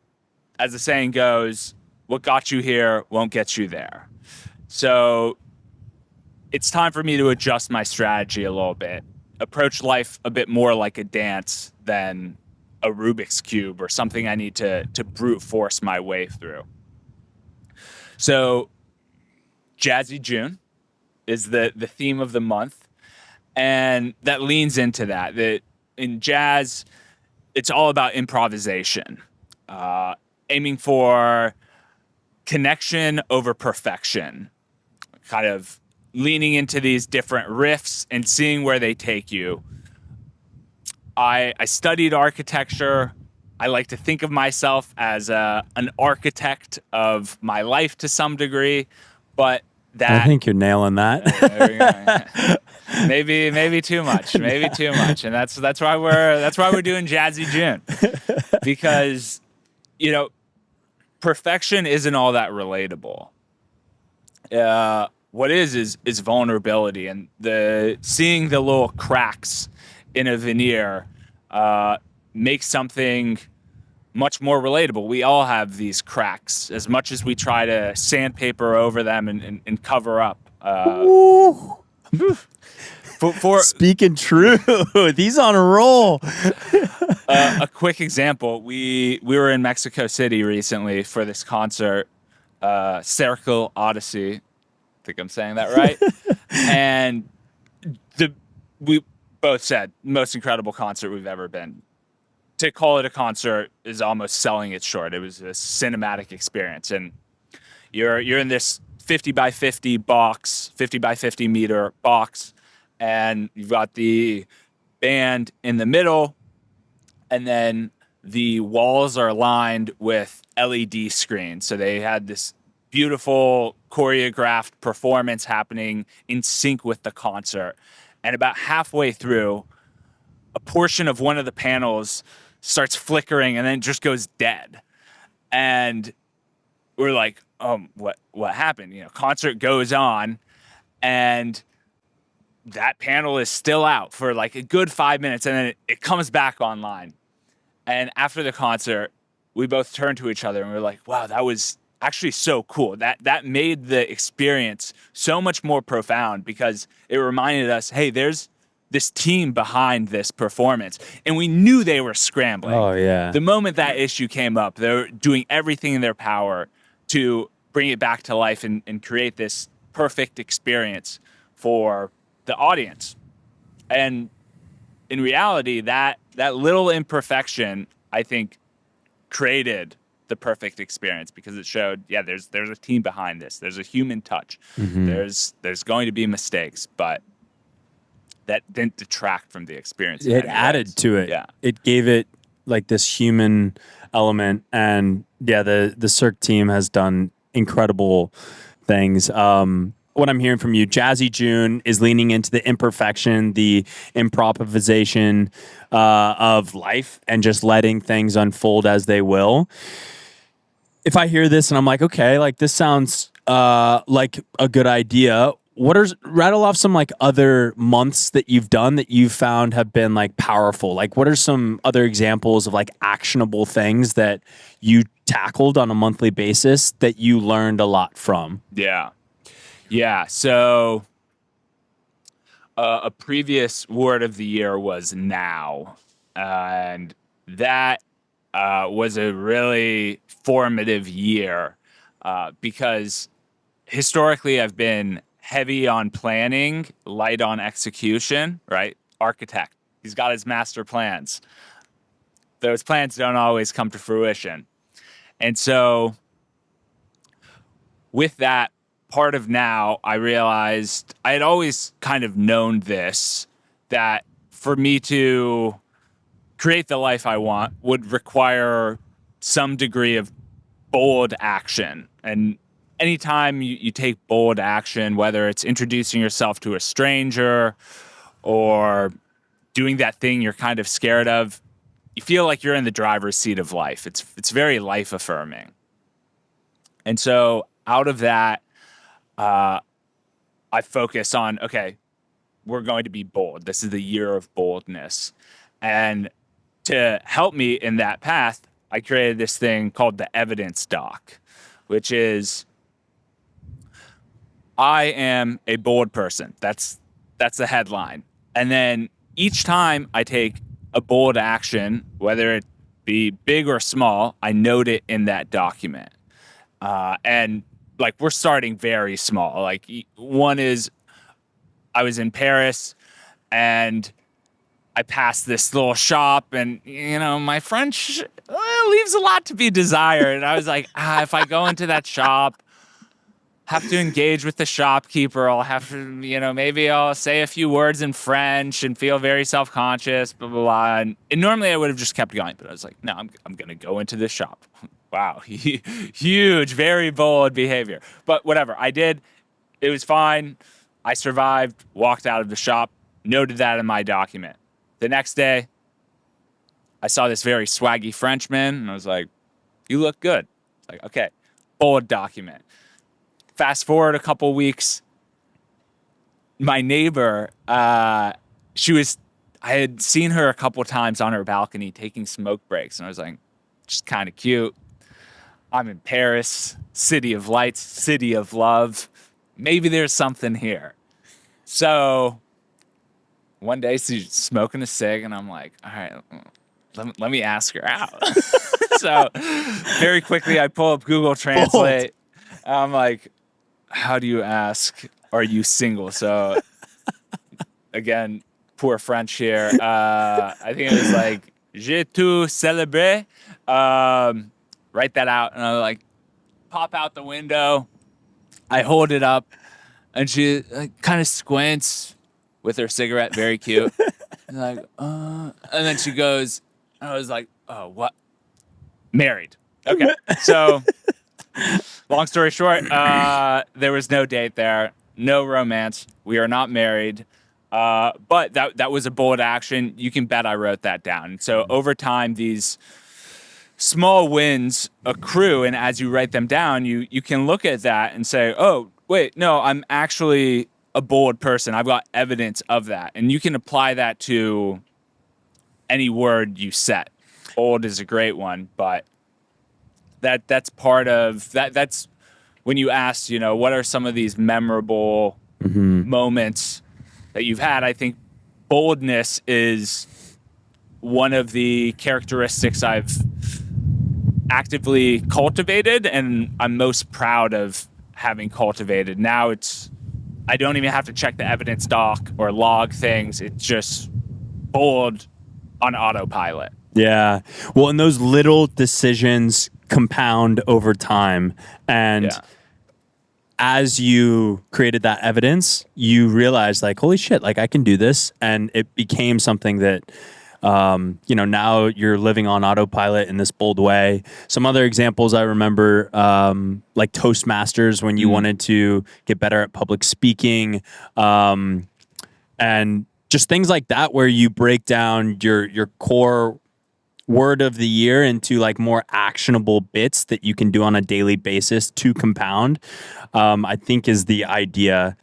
as the saying goes, what got you here won't get you there. So it's time for me to adjust my strategy a little bit, approach life a bit more like a dance than a Rubik's Cube or something I need to brute force my way through. So Jazzy June is the theme of the month, and that leans into that. That in jazz, it's all about improvisation, aiming for connection over perfection, kind of leaning into these different riffs and seeing where they take you. I studied architecture. I like to think of myself as an architect of my life to some degree, but I think you're nailing that. maybe too much, and that's why we're doing Jazzy June, because perfection isn't all that relatable. What is vulnerability, and seeing the little cracks in a veneer makes something much more relatable. We all have these cracks, as much as we try to sandpaper over them and cover up. For Speaking true, he's on a roll. A quick example: we were in Mexico City recently for this concert, Circle Odyssey. I think I'm saying that right. And we both said most incredible concert we've ever been. To call it a concert is almost selling it short. It was a cinematic experience, and you're in this 50 by 50 box, 50 by 50 meter box, and you've got the band in the middle, and then the walls are lined with LED screens. So they had this beautiful choreographed performance happening in sync with the concert. And about halfway through, a portion of one of the panels starts flickering and then it just goes dead. And we're like, what happened? Concert goes on, and that panel is still out for like a good 5 minutes, and then it comes back online. And after the concert, we both turned to each other and we were like, wow, that was actually so cool. That made the experience so much more profound, because it reminded us, hey, there's this team behind this performance. And we knew they were scrambling. Oh, yeah. The moment that issue came up, they were doing everything in their power to bring it back to life and create this perfect experience for the audience. And in reality, that little imperfection, I think, created the perfect experience, because it showed, there's a team behind this. There's a human touch. Mm-hmm. There's going to be mistakes, but that didn't detract from the experience. It added to it. Yeah. It gave it like this human element. And the Cirque team has done incredible things. What I'm hearing from you, Jazzy June is leaning into the imperfection, the improvisation of life, and just letting things unfold as they will. If I hear this and I'm like, okay, like this sounds like a good idea. Rattle off some like other months that you've done that you've found have been like powerful. Like what are some other examples of like actionable things that you tackled on a monthly basis that you learned a lot from? Yeah. So a previous word of the year was now. And that was a really formative year because historically I've been heavy on planning, light on execution, right? Architect. He's got his master plans. Those plans don't always come to fruition. And so with that part of now, I realized I had always kind of known this, that for me to create the life I want would require some degree of bold action. And anytime you take bold action, whether it's introducing yourself to a stranger or doing that thing you're kind of scared of, you feel like you're in the driver's seat of life. It's very life affirming. And so out of that, I focus on, okay, we're going to be bold. This is the year of boldness. And to help me in that path, I created this thing called the evidence doc, which is, I am a bold person. That's the headline. And then each time I take a bold action, whether it be big or small, I note it in that document. And like, we're starting very small. Like, one is, I was in Paris and I passed this little shop, and my French leaves a lot to be desired. And I was like, if I go into that shop, have to engage with the shopkeeper. I'll have to, maybe I'll say a few words in French and feel very self-conscious, blah, blah, blah. And normally I would have just kept going, but I was like, no, I'm going to go into this shop. Wow. Huge, very bold behavior. But whatever. I did. It was fine. I survived, walked out of the shop, noted that in my document. The next day, I saw this very swaggy Frenchman, and I was like, you look good. It's like, okay, bold document. Fast forward a couple weeks, my neighbor, I had seen her a couple times on her balcony taking smoke breaks, and I was like, just kind of cute. I'm in Paris, city of lights, city of love. Maybe there's something here. So one day she's smoking a cig, and I'm like, all right, let me ask her out. So very quickly, I pull up Google Translate. I'm like, how do you ask, are you single? So again, poor French here. I think it was like, je tu célèbre. Write that out. And I like pop out the window. I hold it up, and she kind of squints with her cigarette. Very cute. And like, and then she goes, and I was like, oh, what? Married. Okay. So long story short, there was no date there, no romance. We are not married. But that was a bold action. You can bet I wrote that down. So over time, these small wins accrue, and as you write them down, you can look at that and say, oh, wait, no, I'm actually a bold person. I've got evidence of that. And you can apply that to any word you set. Bold is a great one, but that's part of that. That's when you ask, what are some of these memorable moments that you've had? I think boldness is one of the characteristics I've actively cultivated, and I'm most proud of having cultivated. Now I don't even have to check the evidence doc or log things. It's just bold on autopilot. Yeah. Well, and those little decisions compound over time. And as you created that evidence, you realized like, holy shit, like I can do this. And it became something that, now you're living on autopilot in this bold way. Some other examples I remember, like Toastmasters, when you wanted to get better at public speaking, and just things like that, where you break down your core word of the year into like more actionable bits that you can do on a daily basis to compound, I think is the idea.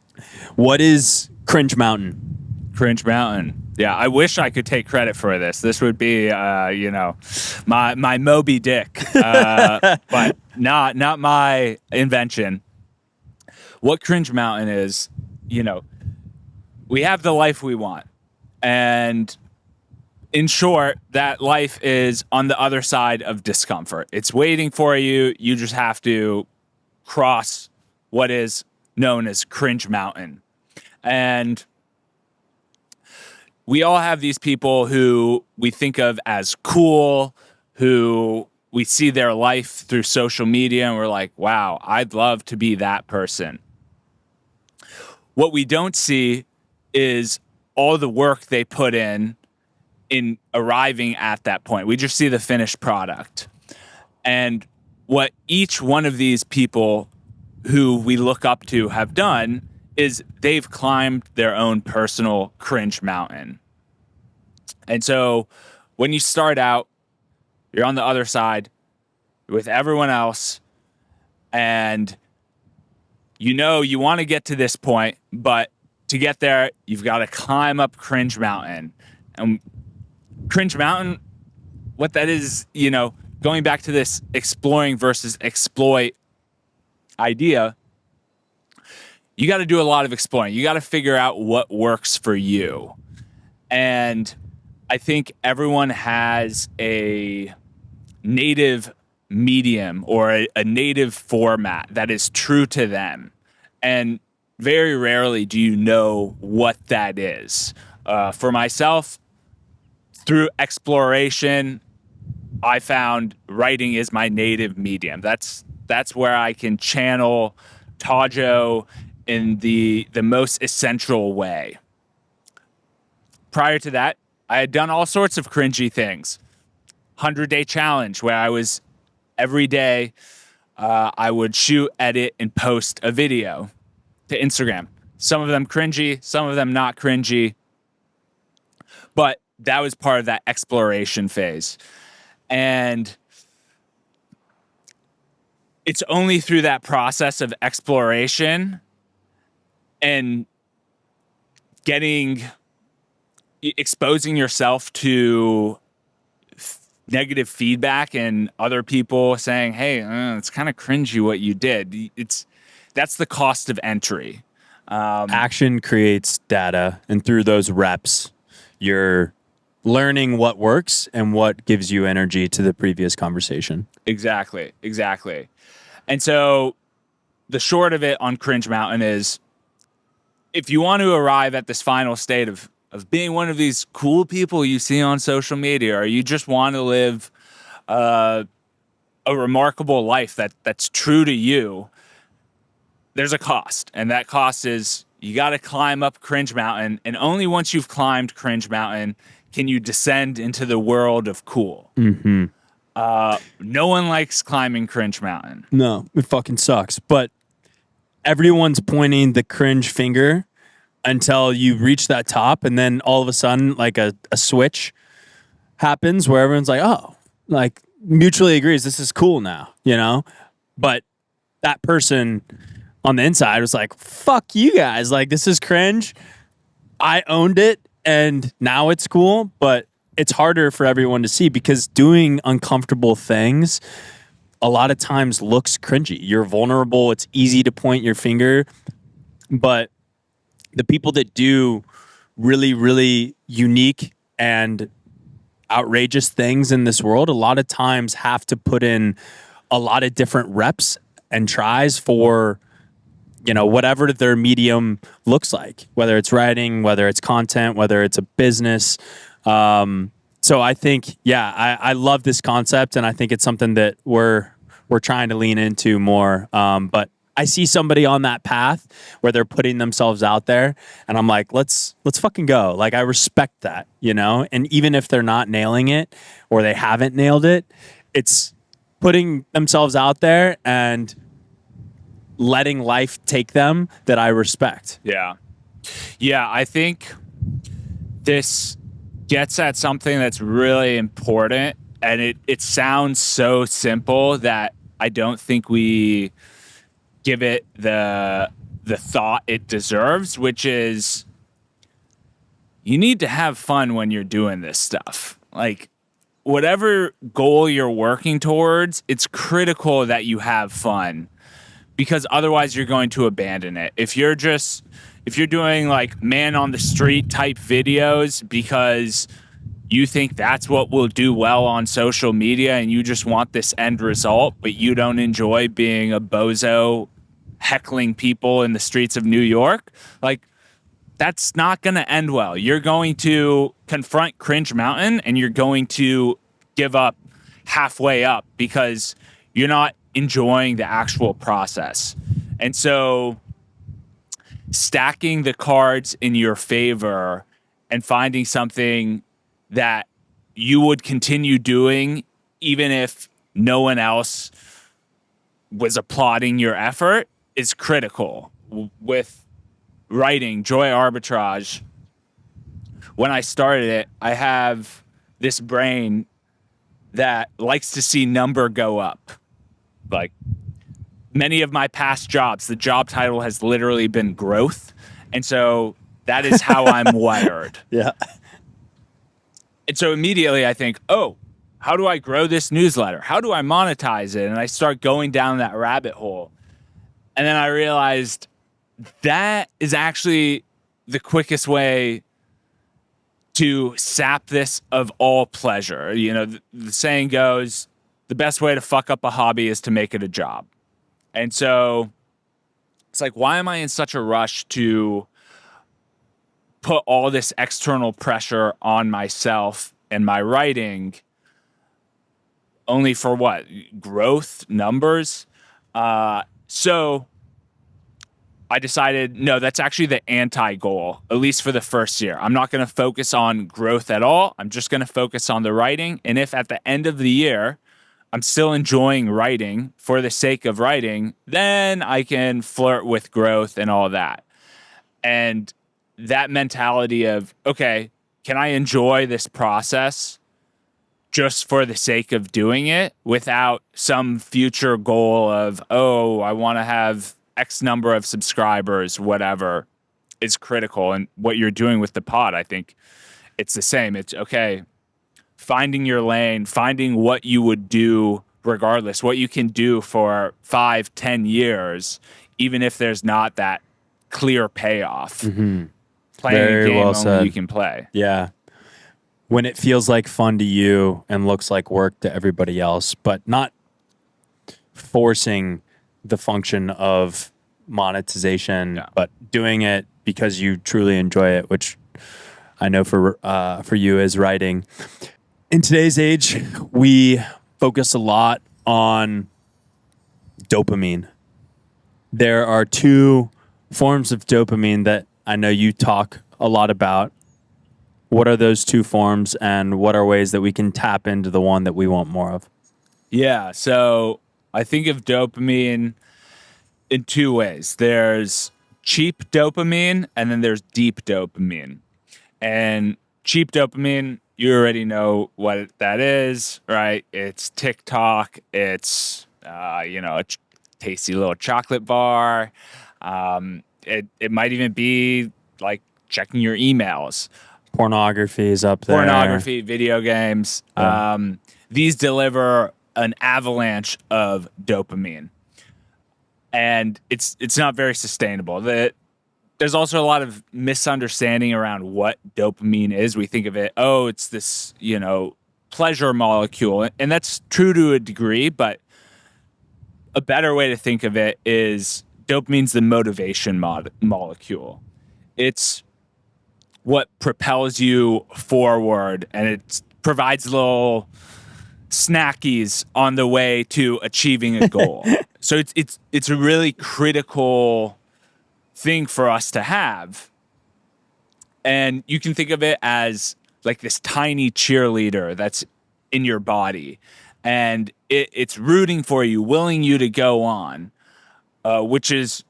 What is Cringe Mountain? Cringe Mountain. Yeah, I wish I could take credit for this. This would be, my Moby Dick, but not my invention. What Cringe Mountain is, we have the life we want, and in short, that life is on the other side of discomfort. It's waiting for you. You just have to cross what is known as Cringe Mountain. And we all have these people who we think of as cool, who we see their life through social media, and we're like, wow, I'd love to be that person. What we don't see is all the work they put in arriving at that point. We just see the finished product. And what each one of these people who we look up to have done is they've climbed their own personal cringe mountain. And so when you start out, you're on the other side with everyone else, and you want to get to this point, but to get there, you've got to climb up Cringe Mountain. And Cringe Mountain, what that is, going back to this exploring versus exploit idea, you got to do a lot of exploring. You got to figure out what works for you. And I think everyone has a native medium or a native format that is true to them. And very rarely do you know what that is. For myself, through exploration, I found writing is my native medium. That's where I can channel Tadzio in the most essential way. Prior to that, I had done all sorts of cringy things. 100-day challenge where I was every day, I would shoot, edit, and post a video to Instagram. Some of them cringy, some of them not cringy. But that was part of that exploration phase. And it's only through that process of exploration and exposing yourself to negative feedback and other people saying, hey, it's kind of cringy what you did. That's the cost of entry. Action creates data, and through those reps, you're learning what works and what gives you energy to the previous conversation. Exactly. And so the short of it on Cringe Mountain is, if you want to arrive at this final state of being one of these cool people you see on social media, or you just want to live a remarkable life that's true to you, there's a cost. And that cost is you got to climb up Cringe Mountain. And only once you've climbed Cringe Mountain can you descend into the world of cool. Mm-hmm. No one likes climbing Cringe Mountain. No, it fucking sucks. But everyone's pointing the cringe finger until you reach that top, and then all of a sudden, like a switch happens where everyone's like, oh, like mutually agrees this is cool now, you know? But that person on the inside was like, fuck you guys, like this is cringe. I owned it and now it's cool, but it's harder for everyone to see because doing uncomfortable things a lot of times looks cringy. You're vulnerable. It's easy to point your finger, but the people that do really, really unique and outrageous things in this world, a lot of times have to put in a lot of different reps and tries for, you know, whatever their medium looks like, whether it's writing, whether it's content, whether it's a business. So I think, I love this concept, and I think it's something that we're trying to lean into more. But I see somebody on that path where they're putting themselves out there, and I'm like, let's fucking go. Like, I respect that, you know? And even if they're not nailing it or they haven't nailed it, it's putting themselves out there and letting life take them that I respect. Yeah, I think this gets at something that's really important, and it sounds so simple that I don't think we give it the thought it deserves, which is you need to have fun when you're doing this stuff. Like, whatever goal you're working towards, it's critical that you have fun, because otherwise you're going to abandon it. If you're doing like man on the street type videos because you think that's what will do well on social media and you just want this end result, but you don't enjoy being a bozo heckling people in the streets of New York, like, that's not going to end well. You're going to confront Cringe Mountain and you're going to give up halfway up because you're not enjoying the actual process. And so stacking the cards in your favor and finding something that you would continue doing even if no one else was applauding your effort is critical. With writing Joy Arbitrage, when I started it, I have this brain that likes to see number go up. Like, many of my past jobs, the job title has literally been growth. And so that is how I'm wired. Yeah. And so immediately I think, oh, how do I grow this newsletter? How do I monetize it? And I start going down that rabbit hole. And then I realized that is actually the quickest way to sap this of all pleasure. You know, the saying goes, the best way to fuck up a hobby is to make it a job. And so it's like, why am I in such a rush to put all this external pressure on myself and my writing only for what? Growth, numbers? So I decided, no, that's actually the anti-goal, at least for the first year. I'm not going to focus on growth at all. I'm just going to focus on the writing. And if at the end of the year, I'm still enjoying writing for the sake of writing, then I can flirt with growth and all that. And that mentality of, okay, can I enjoy this process just for the sake of doing it without some future goal of, oh, I want to have X number of subscribers, whatever, is critical. And what you're doing with the pod, I think it's the same. It's okay, finding your lane, finding what you would do regardless, what you can do for 5-10 years, even if there's not that clear payoff. Mm-hmm. Playing Very a game well only said. you can play. Yeah. When it feels like fun to you and looks like work to everybody else, but not forcing the function of monetization, but doing it because you truly enjoy it, which I know for you is writing. In today's age, we focus a lot on dopamine. There are two forms of dopamine that I know you talk a lot about. What are those two forms, and what are ways that we can tap into the one that we want more of? Yeah, so I think of dopamine in two ways. There's cheap dopamine, and then there's deep dopamine. And cheap dopamine, you already know what that is, right? It's TikTok. It's a tasty little chocolate bar. It might even be like checking your emails. Pornography is up there. Pornography, video games. Yeah. These deliver an avalanche of dopamine, and it's not very sustainable. There's also a lot of misunderstanding around what dopamine is. We think of it, oh, it's this, pleasure molecule. And that's true to a degree, but a better way to think of it is dopamine's the motivation molecule. It's what propels you forward, and it provides little snackies on the way to achieving a goal. So it's a really critical thing for us to have. And you can think of it as like this tiny cheerleader that's in your body, and it's rooting for you, willing you to go on, which is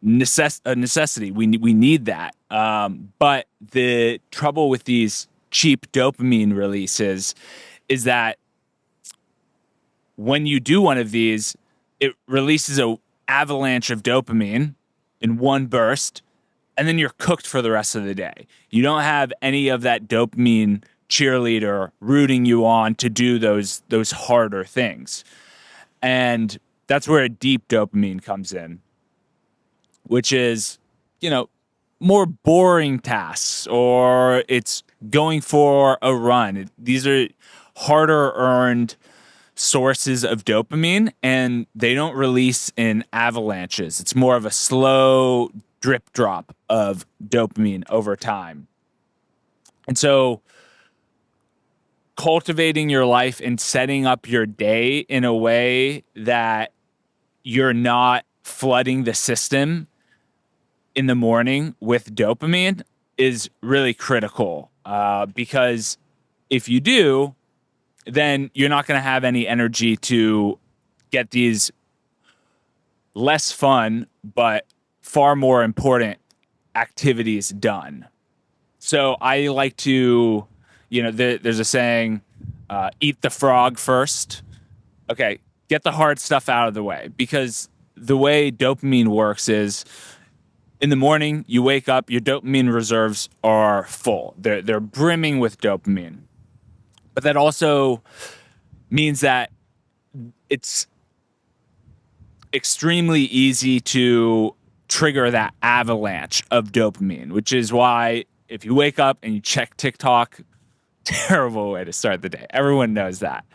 a necessity. We need that. But the trouble with these cheap dopamine releases is that when you do one of these, it releases an avalanche of dopamine in one burst, and then you're cooked for the rest of the day. You don't have any of that dopamine cheerleader rooting you on to do those harder things. And that's where a deep dopamine comes in, which is, more boring tasks, or it's going for a run. These are harder earned sources of dopamine, and they don't release in avalanches. It's more of a slow drip drop of dopamine over time. And so cultivating your life and setting up your day in a way that you're not flooding the system in the morning with dopamine is really critical, because if you do, then you're not going to have any energy to get these less fun but far more important activities done. So I like to, there's a saying, eat the frog first. Okay, get the hard stuff out of the way, because the way dopamine works is in the morning, you wake up, your dopamine reserves are full. They're brimming with dopamine. But that also means that it's extremely easy to trigger that avalanche of dopamine, which is why if you wake up and you check TikTok, terrible way to start the day. Everyone knows that.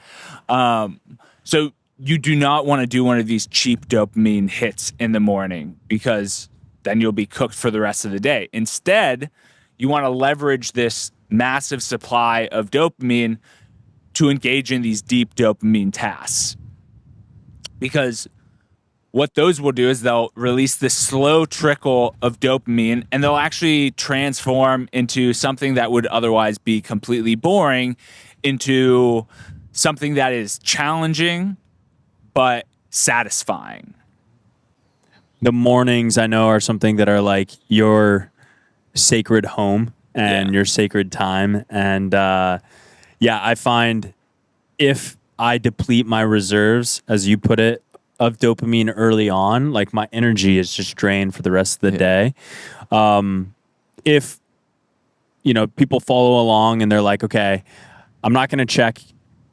So you do not want to do one of these cheap dopamine hits in the morning, because then you'll be cooked for the rest of the day. Instead, you want to leverage this massive supply of dopamine to engage in these deep dopamine tasks. Because what those will do is they'll release this slow trickle of dopamine, and they'll actually transform into something that would otherwise be completely boring into something that is challenging but satisfying. The mornings I know are something that are like your sacred home and your sacred time. And I find if I deplete my reserves, as you put it, of dopamine early on, like my energy is just drained for the rest of the day. If, people follow along and they're like, okay, I'm not going to check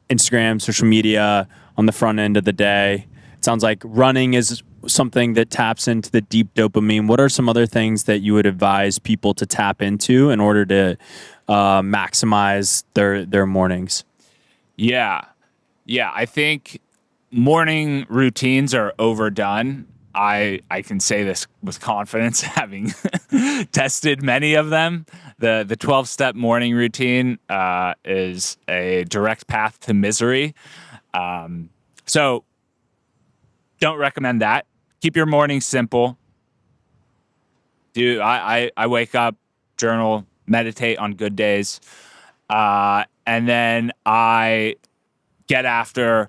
Instagram, social media on the front end of the day. It sounds like running is something that taps into the deep dopamine. What are some other things that you would advise people to tap into in order to maximize their mornings? Yeah. I think morning routines are overdone. I can say this with confidence, having tested many of them. The 12-step morning routine is a direct path to misery. So don't recommend that. Keep your morning simple. I wake up, journal, meditate on good days, and then I get after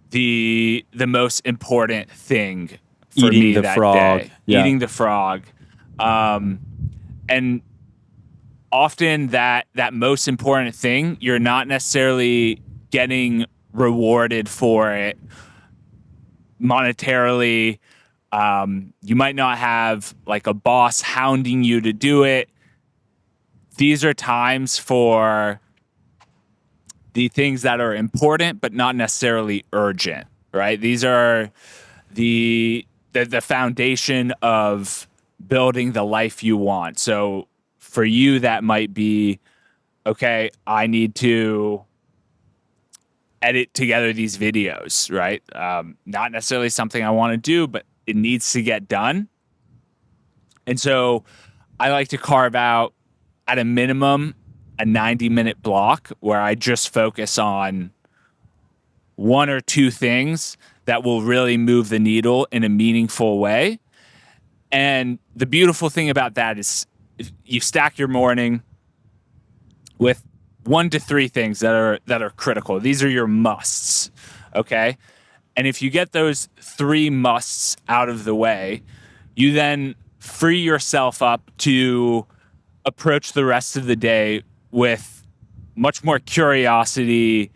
the most important thing for Eating me the that frog. day. Yeah. Eating the frog. And often that most important thing, you're not necessarily getting rewarded for it monetarily. You might not have like a boss hounding you to do it. These are times for the things that are important but not necessarily urgent, right? These are the foundation of building the life you want. So for you, that might be, okay, I need to edit together these videos, right? Not necessarily something I want to do, but it needs to get done. And so I like to carve out, at a minimum, a 90-minute block where I just focus on one or two things that will really move the needle in a meaningful way. And the beautiful thing about that is you stack your morning with 1 to 3 things that are critical. These are your musts, okay? And if you get those 3 musts out of the way, you then free yourself up to approach the rest of the day with much more curiosity,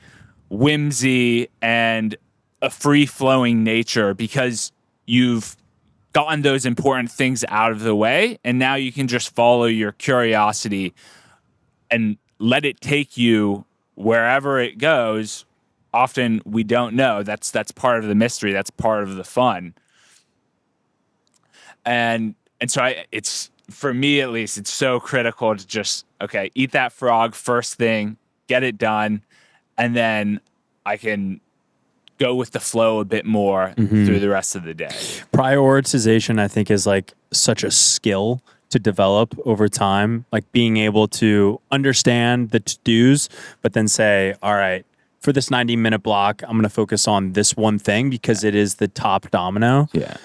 whimsy, and a free-flowing nature, because you've gotten those important things out of the way, and now you can just follow your curiosity and let it take you wherever it goes. Often we don't know. That's part of the mystery. That's part of the fun. And so it's, for me at least, it's so critical to just, okay, eat that frog first thing, get it done, and then I can go with the flow a bit more through the rest of the day. Prioritization, I think, is like such a skill to develop over time, like being able to understand the to-dos, but then say, all right, for this 90-minute block, I'm going to focus on this one thing because it is the top domino. Yeah.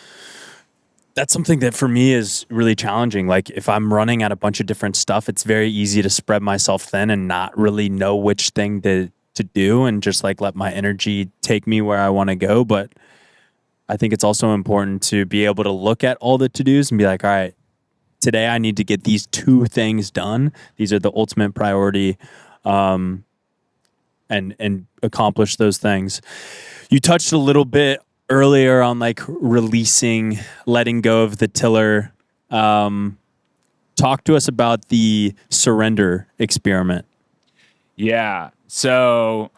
That's something that for me is really challenging. Like if I'm running at a bunch of different stuff, it's very easy to spread myself thin and not really know which thing to do and just like let my energy take me where I want to go. But I think it's also important to be able to look at all the to-dos and be like, all right, today I need to get these 2 things done. These are the ultimate priority, and accomplish those things. You touched a little bit earlier on like releasing, letting go of the tiller. Talk to us about the surrender experiment. Yeah. So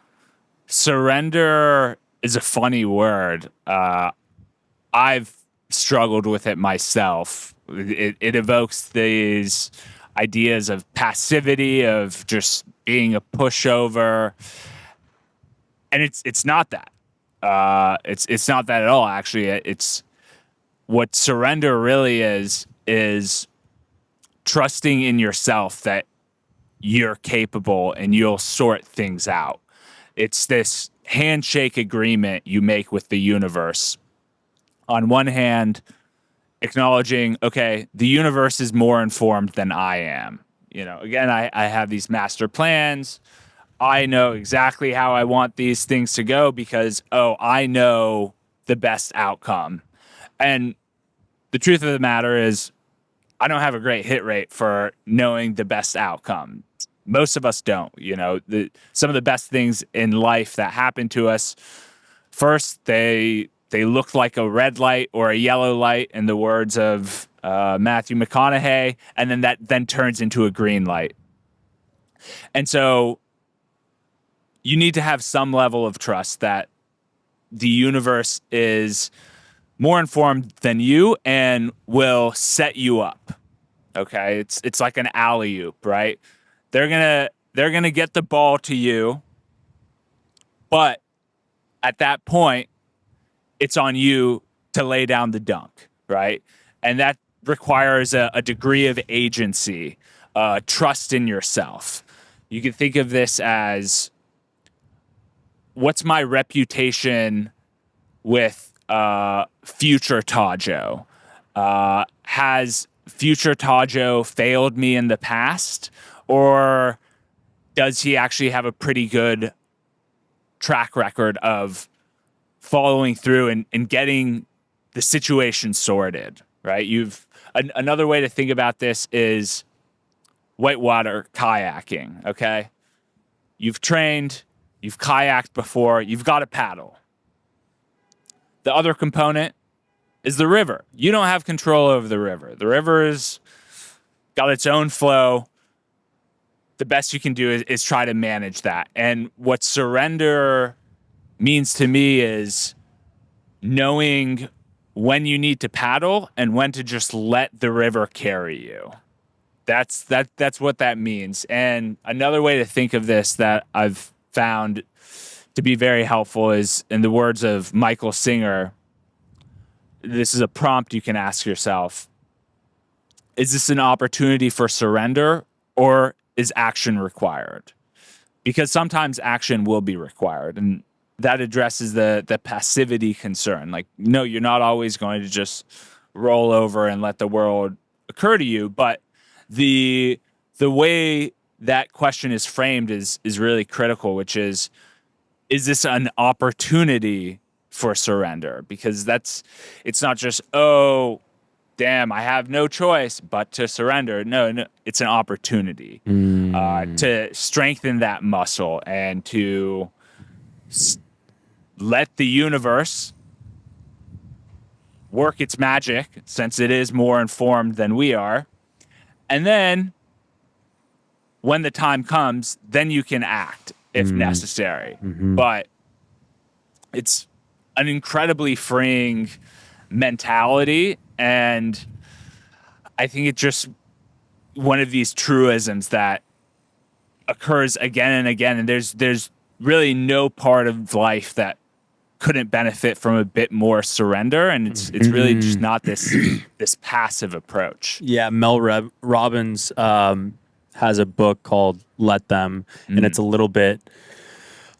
surrender is a funny word. I've struggled with it myself. It evokes these ideas of passivity, of just being a pushover. And it's not that. It's not that at all, actually. It's what surrender really is trusting in yourself that you're capable and you'll sort things out. It's this handshake agreement you make with the universe on one hand, acknowledging, okay, the universe is more informed than I am. Again, I have these master plans. I know exactly how I want these things to go because, I know the best outcome. And the truth of the matter is, I don't have a great hit rate for knowing the best outcome. Most of us don't. Some of the best things in life that happen to us, first, they look like a red light or a yellow light, in the words of Matthew McConaughey, and then that then turns into a green light. And so you need to have some level of trust that the universe is more informed than you and will set you up. Okay, it's like an alley-oop, right? They're gonna get the ball to you, but at that point, it's on you to lay down the dunk, right? And that requires a degree of agency, trust in yourself. You can think of this as, what's my reputation with future Tadzio? Has future Tadzio failed me in the past, or does he actually have a pretty good track record of following through and getting the situation sorted, right? Another way to think about this is whitewater kayaking, okay? You've trained, you've kayaked before, you've got a paddle. The other component is the river. You don't have control over the river. The river has got its own flow. The best you can do is try to manage that. And what surrender means to me is knowing when you need to paddle and when to just let the river carry you. That's what that means. And another way to think of this that I've found to be very helpful is, in the words of Michael Singer, this is a prompt you can ask yourself. Is this an opportunity for surrender, or is action required? Because sometimes action will be required, and that addresses the passivity concern. Like, no, you're not always going to just roll over and let the world occur to you, but the way that question is framed is really critical, which is this an opportunity for surrender? Because it's not just, oh, damn, I have no choice but to surrender. No, it's an opportunity to strengthen that muscle and to let the universe work its magic, since it is more informed than we are. And then when the time comes, then you can act if necessary. But it's an incredibly freeing mentality, and I think it's just one of these truisms that occurs again and again, and there's really no part of life that couldn't benefit from a bit more surrender, and it's really just not this passive approach. Yeah, Mel Robbins has a book called Let Them, and it's a little bit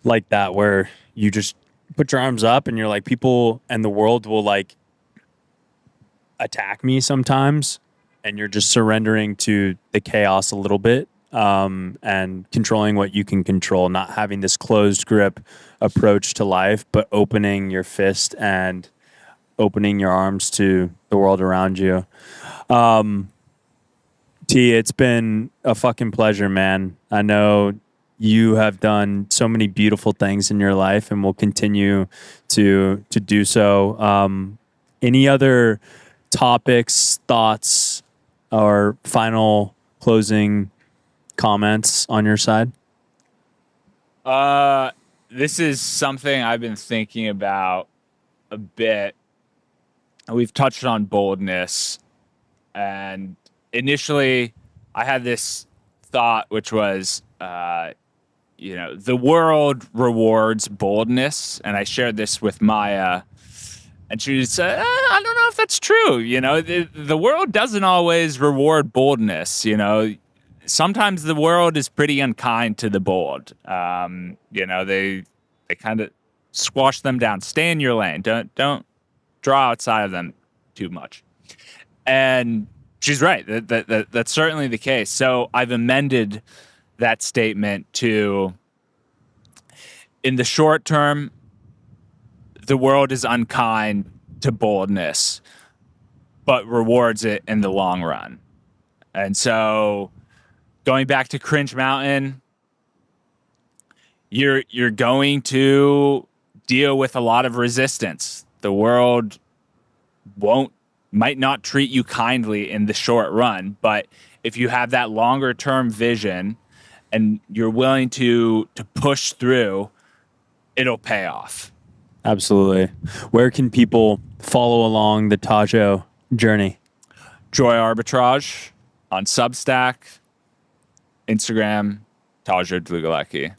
like that, where you just put your arms up and you're like, people and the world will like attack me sometimes, and you're just surrendering to the chaos a little bit, and controlling what you can control, not having this closed grip approach to life, but opening your fist and opening your arms to the world around you. T, it's been a fucking pleasure, man. I know you have done so many beautiful things in your life and will continue to do so. Any other topics, thoughts, or final closing comments on your side? This is something I've been thinking about a bit. We've touched on boldness, and initially I had this thought, which was, the world rewards boldness. And I shared this with Maya, and she said, I don't know if that's true. The world doesn't always reward boldness. Sometimes the world is pretty unkind to the bold. They kind of squash them down. Stay in your lane. Don't draw outside of them too much. And she's right. That's certainly the case. So I've amended that statement to, in the short term, the world is unkind to boldness, but rewards it in the long run. And so going back to Cringe Mountain, you're going to deal with a lot of resistance. The world might not treat you kindly in the short run, but if you have that longer term vision and you're willing to push through, it'll pay off. Absolutely. Where can people follow along the Tadzio journey? Joy Arbitrage on Substack, Instagram, Tadzio Dlugolecki.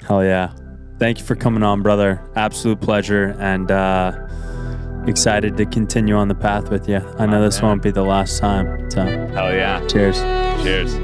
Hell yeah. Thank you for coming on, brother. Absolute pleasure, and excited to continue on the path with you. I know this won't be the last time. So Hell yeah. Cheers. Cheers.